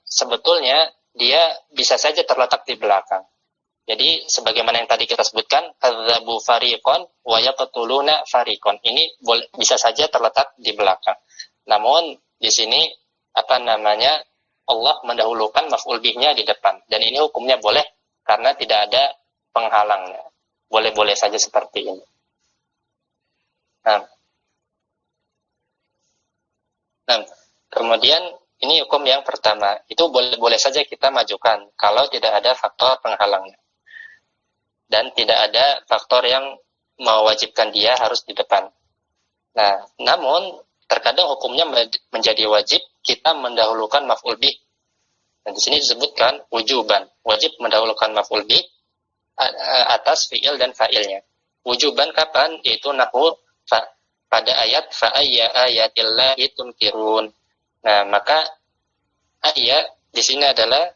sebetulnya dia bisa saja terletak di belakang. Jadi sebagaimana yang tadi kita sebutkan, kadzabu fariqon wa yaqtuluna fariqon. Ini bisa saja terletak di belakang. Namun di sini Allah mendahulukan maf'ul bihnya di depan, dan ini hukumnya boleh karena tidak ada penghalangnya. Boleh-boleh saja seperti ini. Nah, kemudian ini hukum yang pertama, itu boleh-boleh saja kita majukan kalau tidak ada faktor penghalangnya. Dan tidak ada faktor yang mewajibkan dia harus di depan. Nah, namun terkadang hukumnya menjadi wajib kita mendahulukan maf'ul bih. Dan di sini disebutkan wujuban, wajib mendahulukan maf'ul bih atas fi'il dan fa'ilnya. Wujuban kapan? Yaitu nahwu pada ayat fa'ayya ayatillahi tunkirun. Nah, maka ayat di sini adalah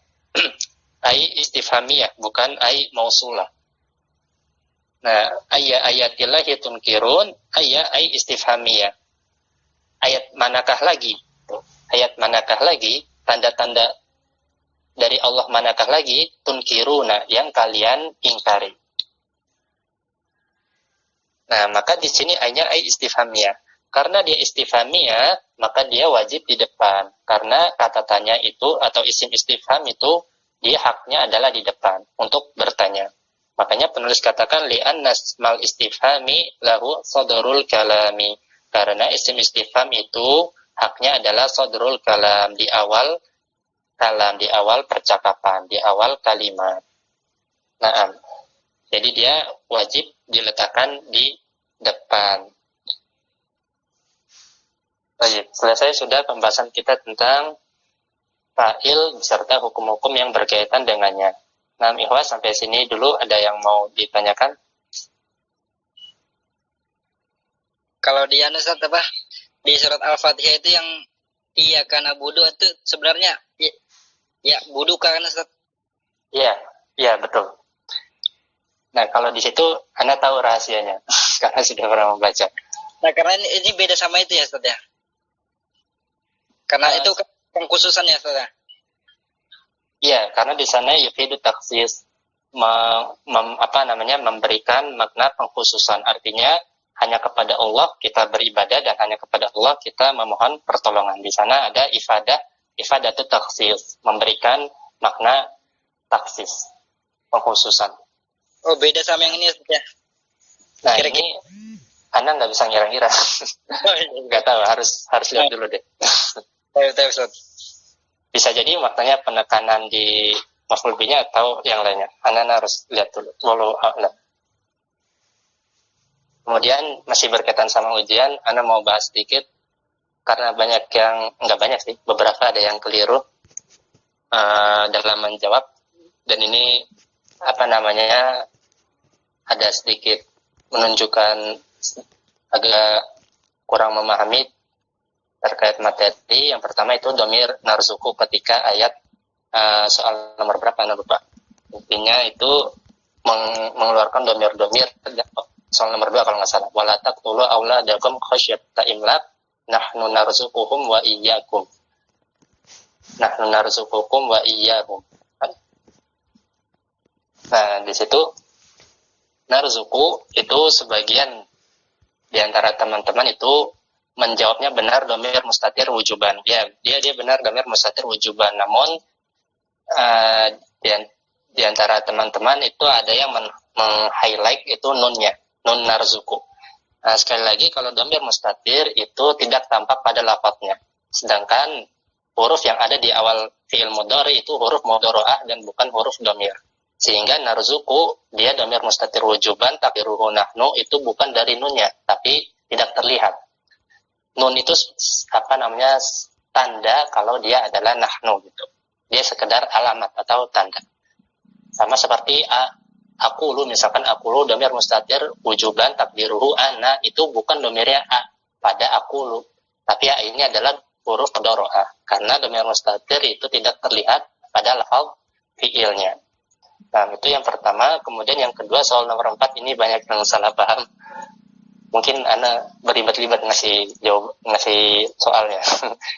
ay istifhamiyah, bukan ay mausulah. Nah, ayatillahi tunkirun, ay istifhamiyah. Ayat manakah lagi? Ayat manakah lagi? Tanda-tanda dari Allah manakah lagi? Tunkiruna, yang kalian ingkari. Nah, maka di sini ayatnya ay istifhamiyah. Karena dia istifhamiyah, maka dia wajib di depan. Karena kata tanya itu atau isim istifham itu dia haknya adalah di depan untuk bertanya. Makanya penulis katakan li'anna ismal istifhami lahu sadrul kalami. Karena isim istifham itu haknya adalah sadrul kalam, di awal kalam, di awal percakapan, di awal kalimat. Nah, jadi dia wajib diletakkan di depan. Baik, selesai sudah pembahasan kita tentang fa'il beserta hukum-hukum yang berkaitan dengannya. Nah, ikhwas, sampai sini dulu. Ada yang mau ditanyakan? Kalau di Ustaz di surat Al-Fatihah itu yang iya kana budu itu sebenarnya ya budu kan Ustaz? Iya, betul. Nah, kalau di situ Anda tahu rahasianya karena sudah pernah membaca. Nah, karena ini beda sama itu ya Ustaz ya. Karena itu pengkhususan ya Ustaz ya. Iya, karena di sana yufidu taksis. memberikan makna pengkhususan. Artinya hanya kepada Allah kita beribadah dan hanya kepada Allah kita memohon pertolongan. Di sana ada ifadah itu taksis, memberikan makna taksis, pengkhususan. Oh, beda sama yang ini ya. Nah, Kira-kira. ini Anda nggak bisa ngira-ngira. Oh, iya. Nggak tahu, harus lihat dulu deh. Tahu, Ustaz. Bisa jadi maknanya penekanan di maf'ul bih-nya atau yang lainnya. Anda harus lihat dulu. Wallahu a'lam. Kemudian masih berkaitan sama ujian, Anda mau bahas sedikit karena banyak yang nggak banyak sih, beberapa ada yang keliru dalam menjawab, dan ini ada sedikit menunjukkan agak kurang memahami terkait materi. Yang pertama itu domir narzuku ketika ayat soal nomor berapa Anda lupa. Intinya itu mengeluarkan domir-domir soal nomor 2 kalau nggak salah. Wala taqtulu auladakum khasyata imlaq nahnu narzuquhum wa iyyakum. Nahnu narzuqukum wa iyyakum. Nah, di situ narzuku itu sebagian di antara teman-teman itu menjawabnya benar domir mustatir wujuban. Ya, dia benar domir mustatir wujuban. Namun di antara teman-teman itu ada yang meng-highlight itu nunnya. Nun narzuku. Nah, sekali lagi kalau domir mustatir itu tidak tampak pada lafadznya. Sedangkan huruf yang ada di awal fi'il mudhari itu huruf mudhari'ah dan bukan huruf domir. Sehingga narzuku dia domir mustatir wujuban takdiruhu nahnu itu bukan dari nunnya, tapi tidak terlihat. Nun itu tanda kalau dia adalah nahnu gitu. Dia sekedar alamat atau tanda. Sama seperti aku lu, misalkan aku lu domir mustatir wujuban takdiruhu ana, itu bukan domirnya a pada aku lu, tapi a ini adalah huruf mudhari'ah karena domir mustatir itu tidak terlihat pada lafaz fiilnya. Nah, itu yang pertama. Kemudian yang kedua soal nomor 4 ini banyak yang salah paham. Mungkin Ana berlibat-libat ngasih soalnya.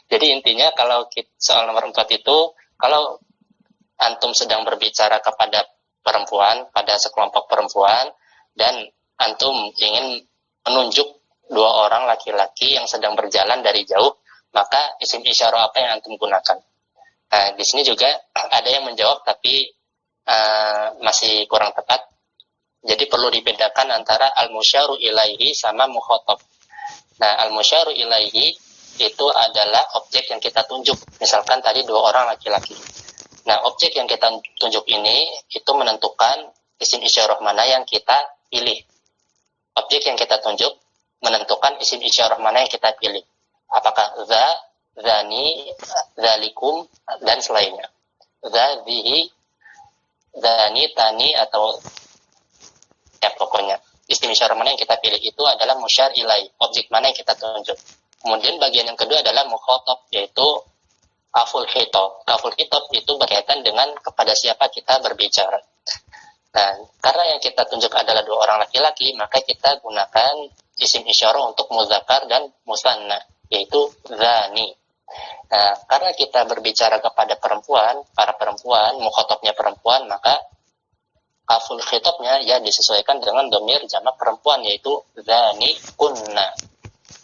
Jadi intinya kalau soal nomor 4 itu kalau antum sedang berbicara kepada perempuan, pada sekelompok perempuan, dan antum ingin menunjuk 2 orang laki-laki yang sedang berjalan dari jauh, maka isim isyarah apa yang antum gunakan? Nah, di sini juga ada yang menjawab tapi masih kurang tepat. Jadi perlu dibedakan antara al-musyaru ilaihi sama mukhatab. Nah, al-musyaru ilaihi itu adalah objek yang kita tunjuk. Misalkan tadi 2 orang laki-laki. Nah, objek yang kita tunjuk ini itu menentukan isim isyarah mana yang kita pilih. Objek yang kita tunjuk menentukan isim isyarah mana yang kita pilih. Apakah za, zani, zalikum, dan selainnya. Za, zihi, zani, tani, atau ya pokoknya. Isim isyarah mana yang kita pilih itu adalah musyar ilai. Objek mana yang kita tunjuk. Kemudian bagian yang kedua adalah mukhatab, yaitu kaful khitab. Kaful khitab itu berkaitan dengan kepada siapa kita berbicara. Nah, karena yang kita tunjuk adalah 2 orang laki-laki, maka kita gunakan isim isyarah untuk muzakkar dan musanna, yaitu zani. Nah, karena kita berbicara kepada perempuan, para perempuan, mukhatabnya perempuan, maka kaful khitabnya ya disesuaikan dengan dhamir jamak perempuan, yaitu zani kunna.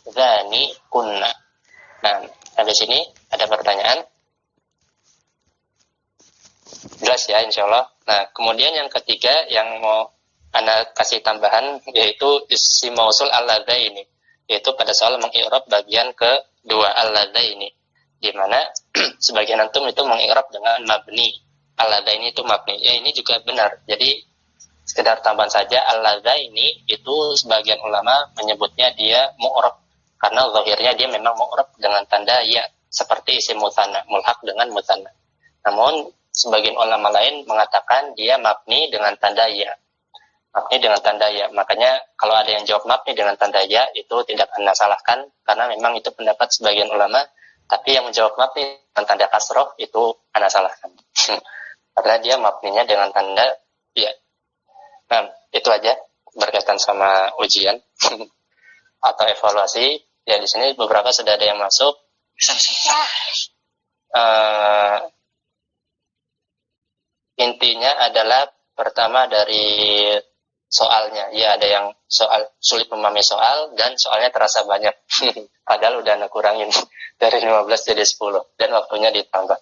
Zani kunna. Nah, sampai sini ada pertanyaan? Jelas ya, insyaallah. Nah, kemudian yang ketiga yang mau Anda kasih tambahan yaitu isim mausul al-ladzaini, yaitu pada soal mengi'rab bagian kedua al-ladzaini, di mana sebagian antum itu mengi'rab dengan mabni. Al-ladzaini itu mabni. Ya, ini juga benar. Jadi sekedar tambahan saja, al-ladzaini itu sebagian ulama menyebutnya dia mu'rab karena zahirnya dia memang mu'rab dengan tanda ya, seperti isim mutsanna, mulhaq dengan mutsanna. Namun sebagian ulama lain mengatakan dia mabni dengan tanda ya. Mabni dengan tanda ya. Makanya kalau ada yang jawab mabni dengan tanda ya, itu tidak Anda salahkan karena memang itu pendapat sebagian ulama. Tapi yang menjawab mabni dengan tanda kasroh itu Anda salahkan. Karena dia mabninya dengan tanda ya. Nah, itu aja berkaitan sama ujian atau evaluasi. Ya, di sini beberapa sudah ada yang masuk. Intinya adalah Pertama dari soalnya. Ya, ada yang soal sulit memahami soal dan soalnya terasa banyak. Padahal udah Anda kurangin dari 15 jadi 10 dan waktunya ditambah.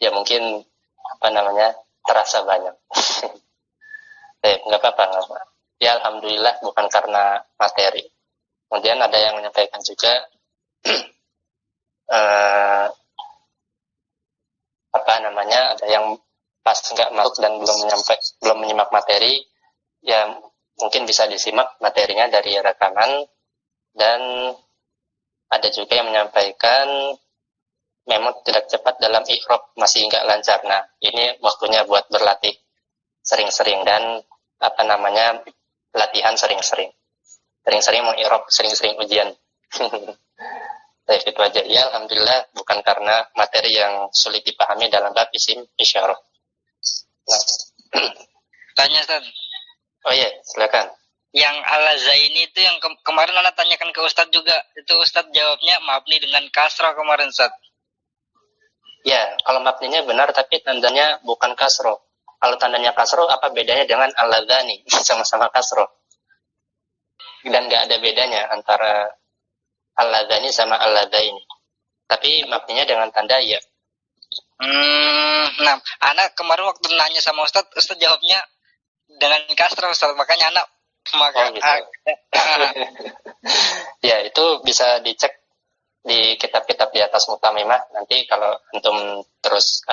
Ya mungkin terasa banyak. Nggak apa-apa. Ya alhamdulillah bukan karena materi. Kemudian ada yang menyampaikan juga ada yang pas nggak masuk dan belum menyimak materi, ya mungkin bisa disimak materinya dari rekaman. Dan ada juga yang menyampaikan memang tidak cepat dalam i'rab, masih nggak lancar. Nah, ini waktunya buat berlatih sering-sering dan latihan sering-sering meng'irab, sering-sering ujian. Baik, itu aja. Ya, alhamdulillah bukan karena materi yang sulit dipahami dalam bab isim isyarah. Nah. Tanya, Ustaz. Oh iya, silakan. Yang al-zaini itu yang kemarin Anda tanyakan ke Ustaz juga. Itu Ustaz jawabnya mabni dengan kasrah kemarin, Ustaz. Ya, kalau mabninya benar tapi tandanya bukan kasroh. Kalau tandanya kasroh, apa bedanya dengan al-ladzani? Sama-sama kasroh. Dan nggak ada bedanya antara al-ladzani sama al-ladzaini. Tapi mabninya dengan tanda ya. Nah, anak kemarin waktu nanya sama Ustaz jawabnya dengan kasrah, Ustaz. Makanya anak gitu. Ya, itu bisa dicek di kitab-kitab di atas Mutamimah. Nanti kalau antum terus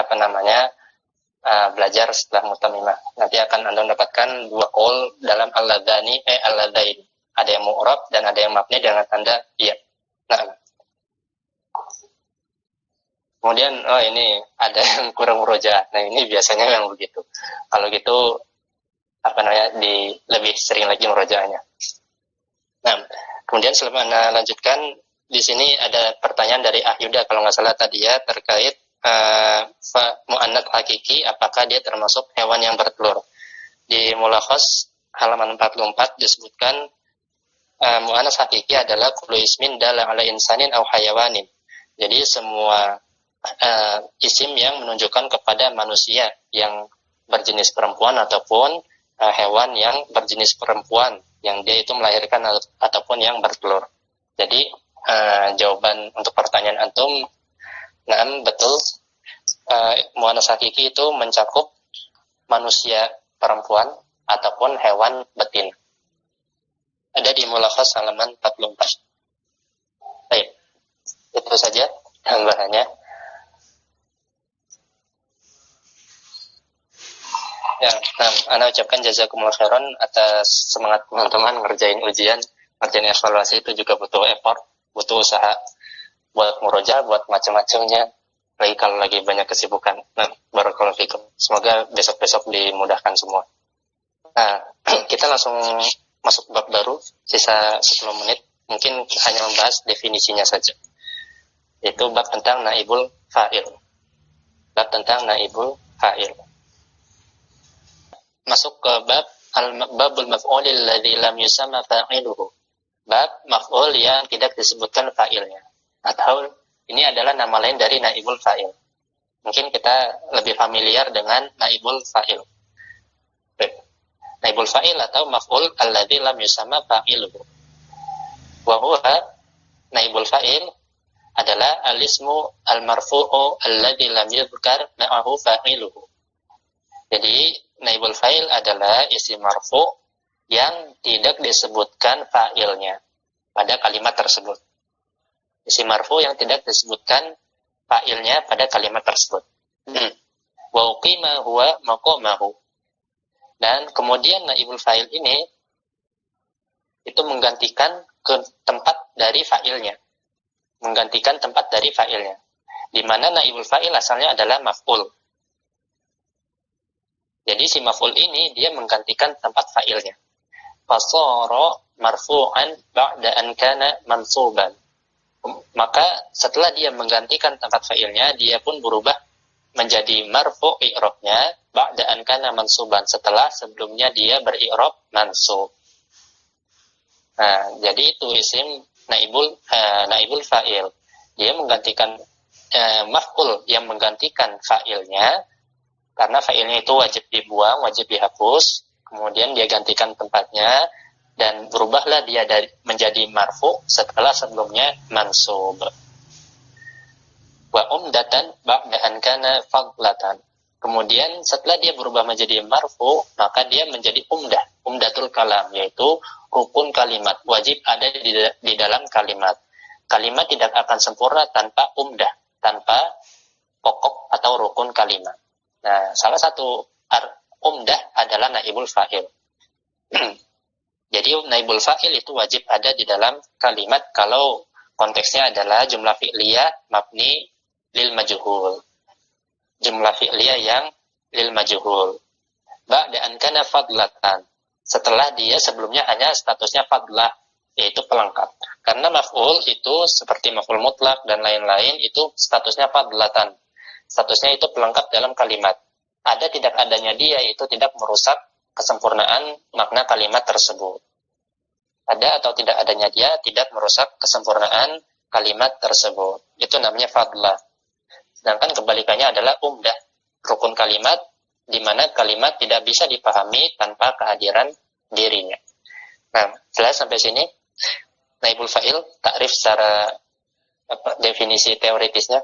belajar setelah Mutamimah, nanti akan Anda mendapatkan dua qaul dalam al-ladzani al-ladzaini. Ada yang mu'rab dan ada yang mabni dengan tanda iya. Nah, kemudian ini ada yang kurang murojaah. Nah, ini biasanya yang begitu. Kalau gitu lebih sering lagi murojaahnya. Nah, kemudian sebelum Anda lanjutkan, di sini ada pertanyaan dari Ahyuda kalau nggak salah tadi ya, terkait mu'annats hakiki, apakah dia termasuk hewan yang bertelur. Di Mulakhas halaman 44 disebutkan mu'annats hakiki adalah kullu ismin dalla ala insanin aw hayawanin. Jadi semua isim yang menunjukkan kepada manusia yang berjenis perempuan ataupun hewan yang berjenis perempuan yang dia itu melahirkan ataupun yang bertelur. Jadi jawaban untuk pertanyaan antum, betul, mu'annats hakiki itu mencakup manusia perempuan ataupun hewan betina. Ada di Mulakhas halaman 44. Baik, itu saja tambahannya. Ya, Ana ucapkan jazakumullah khairan atas semangat teman-teman ngerjain ujian, ngerjain evaluasi. Itu juga butuh effort, butuh usaha buat murojaah, buat macam-macamnya. Lagi kalau lagi banyak kesibukan. Nah, barakallahu fikum. Semoga besok-besok dimudahkan semua. Nah, kita langsung masuk bab baru, sisa 10 menit, mungkin hanya membahas definisinya saja. Itu bab tentang naibul fa'il. Bab tentang naibul fa'il. Masuk ke babul maf'ulil ladzi lam yusamma fa'iluhu. Bab maf'ul yang tidak disebutkan fa'ilnya. Atau ini adalah nama lain dari naibul fa'il. Mungkin kita lebih familiar dengan naibul fa'il. Naibul fa'il atau maf'ul alladzi lam yusamma fa'iluhu. Wa huwa naibul fa'il adalah al-ismu al-marfu'u alladzi lam yudhkar ma'ahu fa'iluhu. Jadi naibul fa'il adalah isim marfu' yang tidak disebutkan fa'ilnya pada kalimat tersebut. Isim marfu' yang tidak disebutkan fa'ilnya pada kalimat tersebut. Wa uqima huwa maqamahu. Dan kemudian naibul fa'il ini itu menggantikan ke tempat dari fa'ilnya. Menggantikan tempat dari fa'ilnya. Di mana naibul fa'il asalnya adalah maf'ul. Jadi si maf'ul ini dia menggantikan tempat fa'ilnya. Fasara marfu'an ba'da an kana mansuban. Maka setelah dia menggantikan tempat fa'ilnya, dia pun berubah menjadi marfu' i'rabnya ba'da an kana mansuban, setelah sebelumnya dia beri'rab mansub. Nah, jadi itu isim naibul fa'il. Dia menggantikan maf'ul yang menggantikan fa'ilnya karena fa'ilnya itu wajib dibuang, wajib dihapus, kemudian dia gantikan tempatnya, dan berubahlah dia menjadi marfu setelah sebelumnya mansub. Wa umdatan ba'da an kana fadlatan. Kemudian setelah dia berubah menjadi marfu, maka dia menjadi umdatul kalam, yaitu rukun kalimat, wajib ada di dalam kalimat. Kalimat tidak akan sempurna tanpa umdah, tanpa pokok atau rukun kalimat. Nah, salah satu umdah adalah naibul fa'il. Jadi naibul fa'il itu wajib ada di dalam kalimat kalau konteksnya adalah jumlah fi'liyah mabni lil majhul. Jumlah fi'liyah yang lil majhul. Ba'da an kana fadlatan. Setelah dia sebelumnya hanya statusnya fadlah, yaitu pelengkap. Karena maf'ul itu seperti maf'ul mutlak dan lain-lain itu statusnya fadlatan. Statusnya itu pelengkap dalam kalimat. Ada tidak adanya dia itu tidak merusak kesempurnaan makna kalimat tersebut. Ada atau tidak adanya dia tidak merusak kesempurnaan kalimat tersebut. Itu namanya fadlah. Sedangkan kebalikannya adalah umdah, rukun kalimat di mana kalimat tidak bisa dipahami tanpa kehadiran dirinya. Nah, jelas sampai sini. Naibul fa'il, takrif secara definisi teoritisnya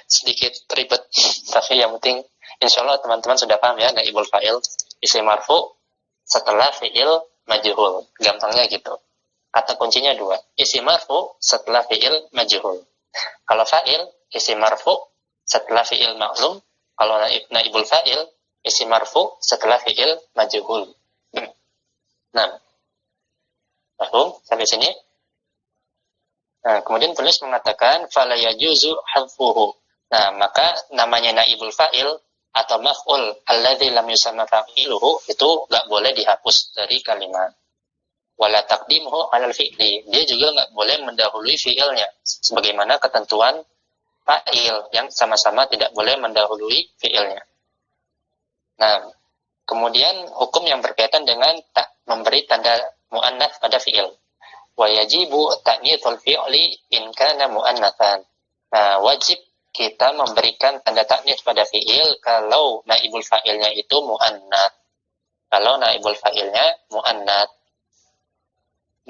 sedikit ribet, tapi yang penting insya Allah teman-teman sudah paham ya. Naibul fa'il isim marfu setelah fi'il majhul, gampangnya gitu. Kata kuncinya dua, isim marfu setelah fi'il majhul. Kalau fa'il isim marfu setelah fi'il ma'lum, kalau naibul fa'il isim marfu setelah fi'il majhul. Nah, paham sampai sini? Nah, kemudian penulis mengatakan fala yajuzu hadfuhu. Nah, maka namanya naibul fa'il atau maf'ul alladzi lam yusamma fa'iluhu itu enggak boleh dihapus dari kalimat. Wala taqdimuhu 'alal fi'li. Dia juga enggak boleh mendahului fi'ilnya sebagaimana ketentuan fa'il yang sama-sama tidak boleh mendahului fi'ilnya. Nah, kemudian hukum yang berkaitan dengan tak memberi tanda muannats pada fi'il. Wa yajibu ta'nitsul fi'li in kana muannatsan. Nah, wajib kita memberikan tanda ta'nits pada fi'il kalau naibul fa'ilnya itu muannats. Kalau naibul fa'ilnya muannats.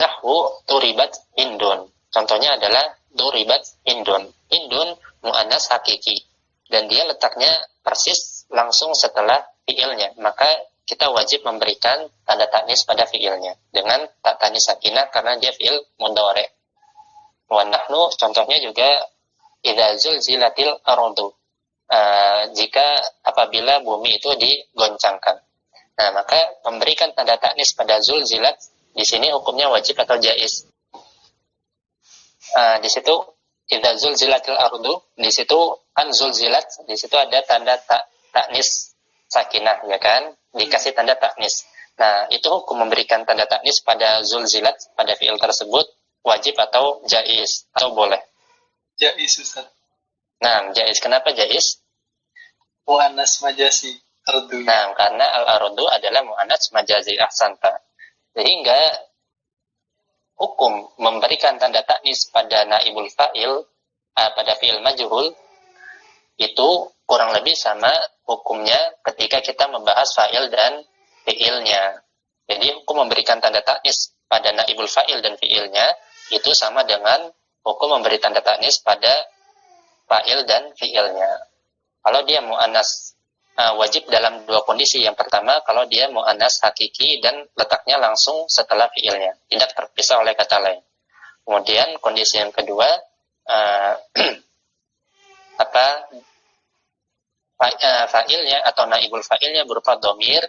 Nahwu duribat indun. Contohnya adalah duribat indun. Indun muannats hakiki dan dia letaknya persis langsung setelah fi'ilnya. Maka kita wajib memberikan tanda ta'nis pada fi'ilnya dengan tak tanis sakinah karena dia fi'il mudhari'. Wa nahnu contohnya juga idza zulzilatil ardu. Jika apabila bumi itu digoncangkan. Nah, maka memberikan tanda ta'nis pada zulzilat di sini hukumnya wajib atau jaiz. Di situ idza zulzilatil ardu, di situ kan zulzilat, di situ ada tanda ta'nis sakinah, ya kan? Dikasih tanda ta'nis. Nah, itu hukum memberikan tanda ta'nis pada zulzilat, pada fi'il tersebut, wajib atau jaiz, atau boleh? Jaiz, Ustaz. Nah, jaiz. Kenapa jaiz? Mu'annas majazi, ardu. Nah, karena al-ardu adalah mu'annas majazi, ahsanta. Sehingga hukum memberikan tanda ta'nis pada naibul fa'il, pada fi'il majhul, itu kurang lebih sama hukumnya ketika kita membahas fa'il dan fi'ilnya. Jadi hukum memberikan tanda ta'nis pada naibul fa'il dan fi'ilnya itu sama dengan hukum memberi tanda ta'nis pada fa'il dan fi'ilnya. Kalau dia mu'annas wajib dalam dua kondisi. Yang pertama, kalau dia mu'annas hakiki dan letaknya langsung setelah fi'ilnya, tidak terpisah oleh kata lain. Kemudian kondisi yang kedua, fa'ilnya atau naibul fa'ilnya berupa dhamir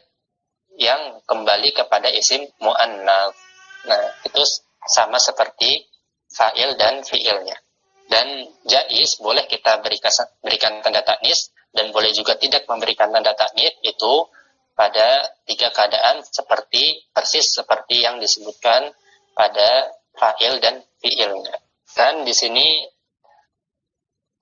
yang kembali kepada isim mu'annats. Nah, itu sama seperti fa'il dan fi'ilnya. Dan jaiz boleh kita berikan tanda ta'nis dan boleh juga tidak memberikan tanda ta'nis itu pada tiga keadaan persis seperti yang disebutkan pada fa'il dan fi'ilnya. Dan di sini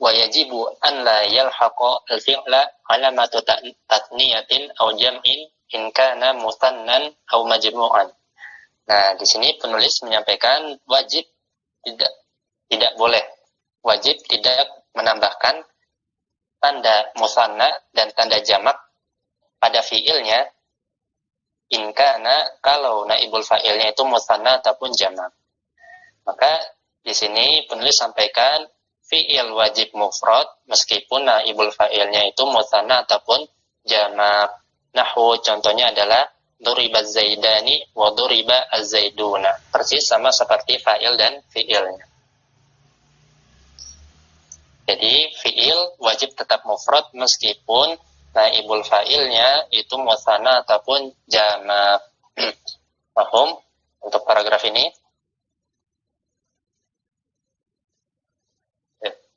wa yajibu an la yalhaqa al-fi'la alamatu tatniyatin aw jam'in in kana musannan aw majmu'an. Nah, di sini penulis menyampaikan wajib tidak boleh, wajib tidak menambahkan tanda musanna dan tanda jamak pada fiilnya, in kana, kalau naibul fa'ilnya itu musanna ataupun jamak. Maka di sini penulis sampaikan fi'il wajib mufrad meskipun naibul fa'ilnya itu musanna ataupun jamak. Nahwu contohnya adalah duriba zaidani wa duriba az-zaiduna. Persis sama seperti fa'il dan fi'ilnya. Jadi fi'il wajib tetap mufrad meskipun naibul fa'ilnya itu musanna ataupun jamak. Paham untuk paragraf ini?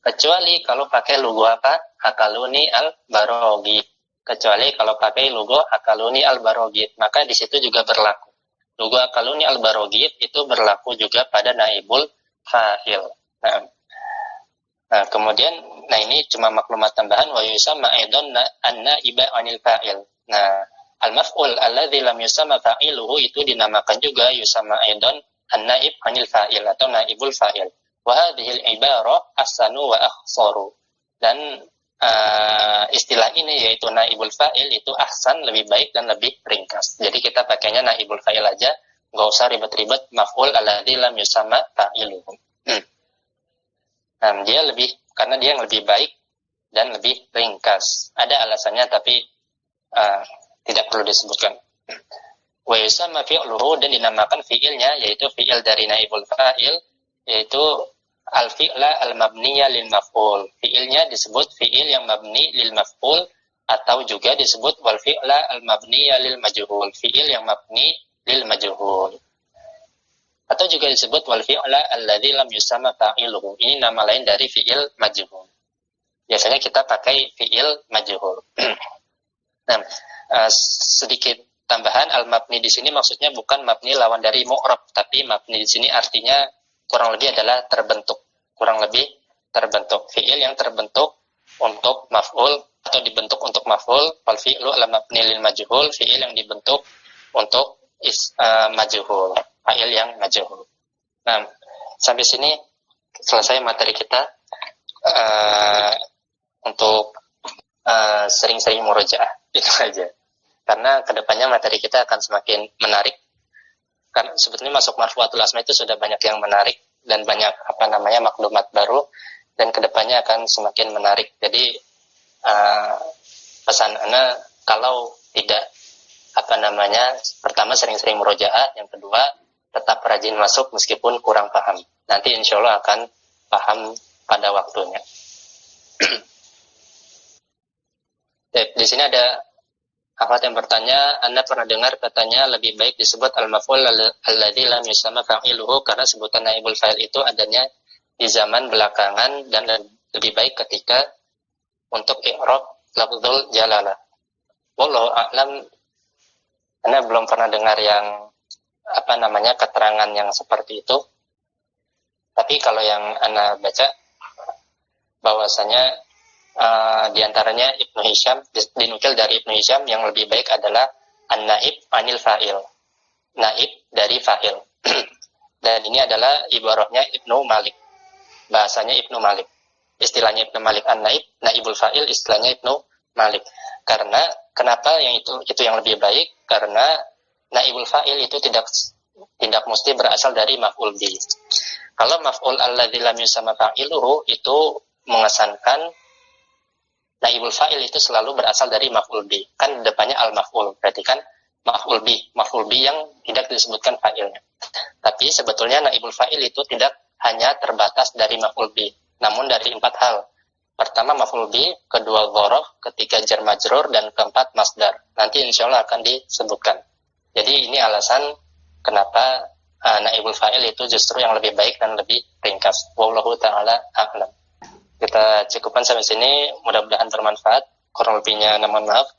Kecuali kalau pakai logo apa? Akaluni al-barogit. Kecuali kalau pakai logo akaluni al-barogit. Maka di situ juga berlaku. Logo akaluni al-barogit itu berlaku juga pada naibul fa'il. Nah, kemudian, ini cuma maklumat tambahan wa yusamma aidan an-naiba 'anil fa'il. Nah, al-maf'ul alladzi lam yusamma fa'iluhu itu dinamakan juga yusamma aidan an-naib 'anil fa'il atau naibul fa'il. Wa hadhihi al-ibarah ahsanu wa akhsaru. Dan istilah ini yaitu naibul fa'il itu ahsan, lebih baik dan lebih ringkas. Jadi kita pakainya naibul fa'il aja, enggak usah ribet-ribet maf'ul alladzi lam yusamma fa'iluhu. Nah, karena dia yang lebih baik dan lebih ringkas. Ada alasannya tapi tidak perlu disebutkan. Wa yusamma fi'luhu, dan dinamakan fi'ilnya yaitu fi'il dari naibul fa'il yaitu al-fi'la al-mabniya lil maf'ul. Fi'ilnya disebut fi'il yang mabni lil maf'ul atau juga disebut wal fi'la al-mabniya lil majhul. Fi'il yang mabni lil majhul. Atau juga disebut wal fi'la alladzi lam yusamma fa'iluhu. Ini nama lain dari fi'il majhul. Biasanya kita pakai fi'il majhul. Nah, sedikit tambahan, al-mabni di sini maksudnya bukan mabni lawan dari mu'rab, tapi mabni di sini artinya kurang lebih adalah terbentuk. Kurang lebih terbentuk. Fi'il yang terbentuk untuk maf'ul atau dibentuk untuk maf'ul, wal fi'lu al-mabni lil majhul, fi'il yang dibentuk untuk majhul. Fa'il yang majhul. Nah, sampai sini selesai materi kita untuk sering-sering murojaah. Itu aja. Karena kedepannya materi kita akan semakin menarik. Kan sebetulnya masuk marfu'atul asma itu sudah banyak yang menarik dan banyak maklumat baru, dan kedepannya akan semakin menarik. Jadi pesan ana kalau tidak pertama sering-sering murojaah, yang kedua tetap rajin masuk meskipun kurang paham. Nanti insya Allah akan paham pada waktunya. Di sini ada akhwat yang bertanya, Anda pernah dengar katanya lebih baik disebut al-maf'ul alladzi lam yusamma fa'iluhu karena sebutan naibul fa'il itu adanya di zaman belakangan dan lebih baik ketika untuk i'rab lafzul jalalah. Wallahu a'lam. Anda belum pernah dengar yang keterangan yang seperti itu. Tapi kalau yang Anda baca bahwasanya diantaranya Ibnu Hisham, dinukil dari Ibnu Hisham yang lebih baik adalah an-naib anil fa'il, naib dari fa'il. Dan ini adalah ibarahnya Ibnu Malik, bahasanya Ibnu Malik, istilahnya Ibnu Malik. An-naib, naibul fa'il, istilahnya Ibnu Malik. Karena kenapa yang itu yang lebih baik? Karena naibul fa'il itu tidak mesti berasal dari maf'ul bi. Kalau maf'ul alladzi lam yusamma fa'iluhu itu mengesankan naibul fa'il itu selalu berasal dari maf'ul bi. Kan depannya al-maf'ul, berarti kan maf'ul bi yang tidak disebutkan fa'ilnya. Tapi sebetulnya naibul fa'il itu tidak hanya terbatas dari maf'ul bi, namun dari 4 hal. Pertama maf'ul bi, kedua dzaraf, ketiga jar majrur, dan keempat masdar. Nanti insyaallah akan disebutkan. Jadi ini alasan kenapa naibul fa'il itu justru yang lebih baik dan lebih ringkas. Wallahu ta'ala a'lam. Kita cukupkan sampai sini, mudah-mudahan bermanfaat. Kurang lebihnya mohon maaf.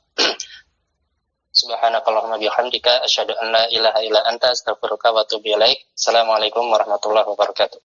Subhanakallahumma bihamdika asyhadu an la ilaha illa anta astaghfiruka wa atubu ilaik. Assalamualaikum warahmatullahi wabarakatuh.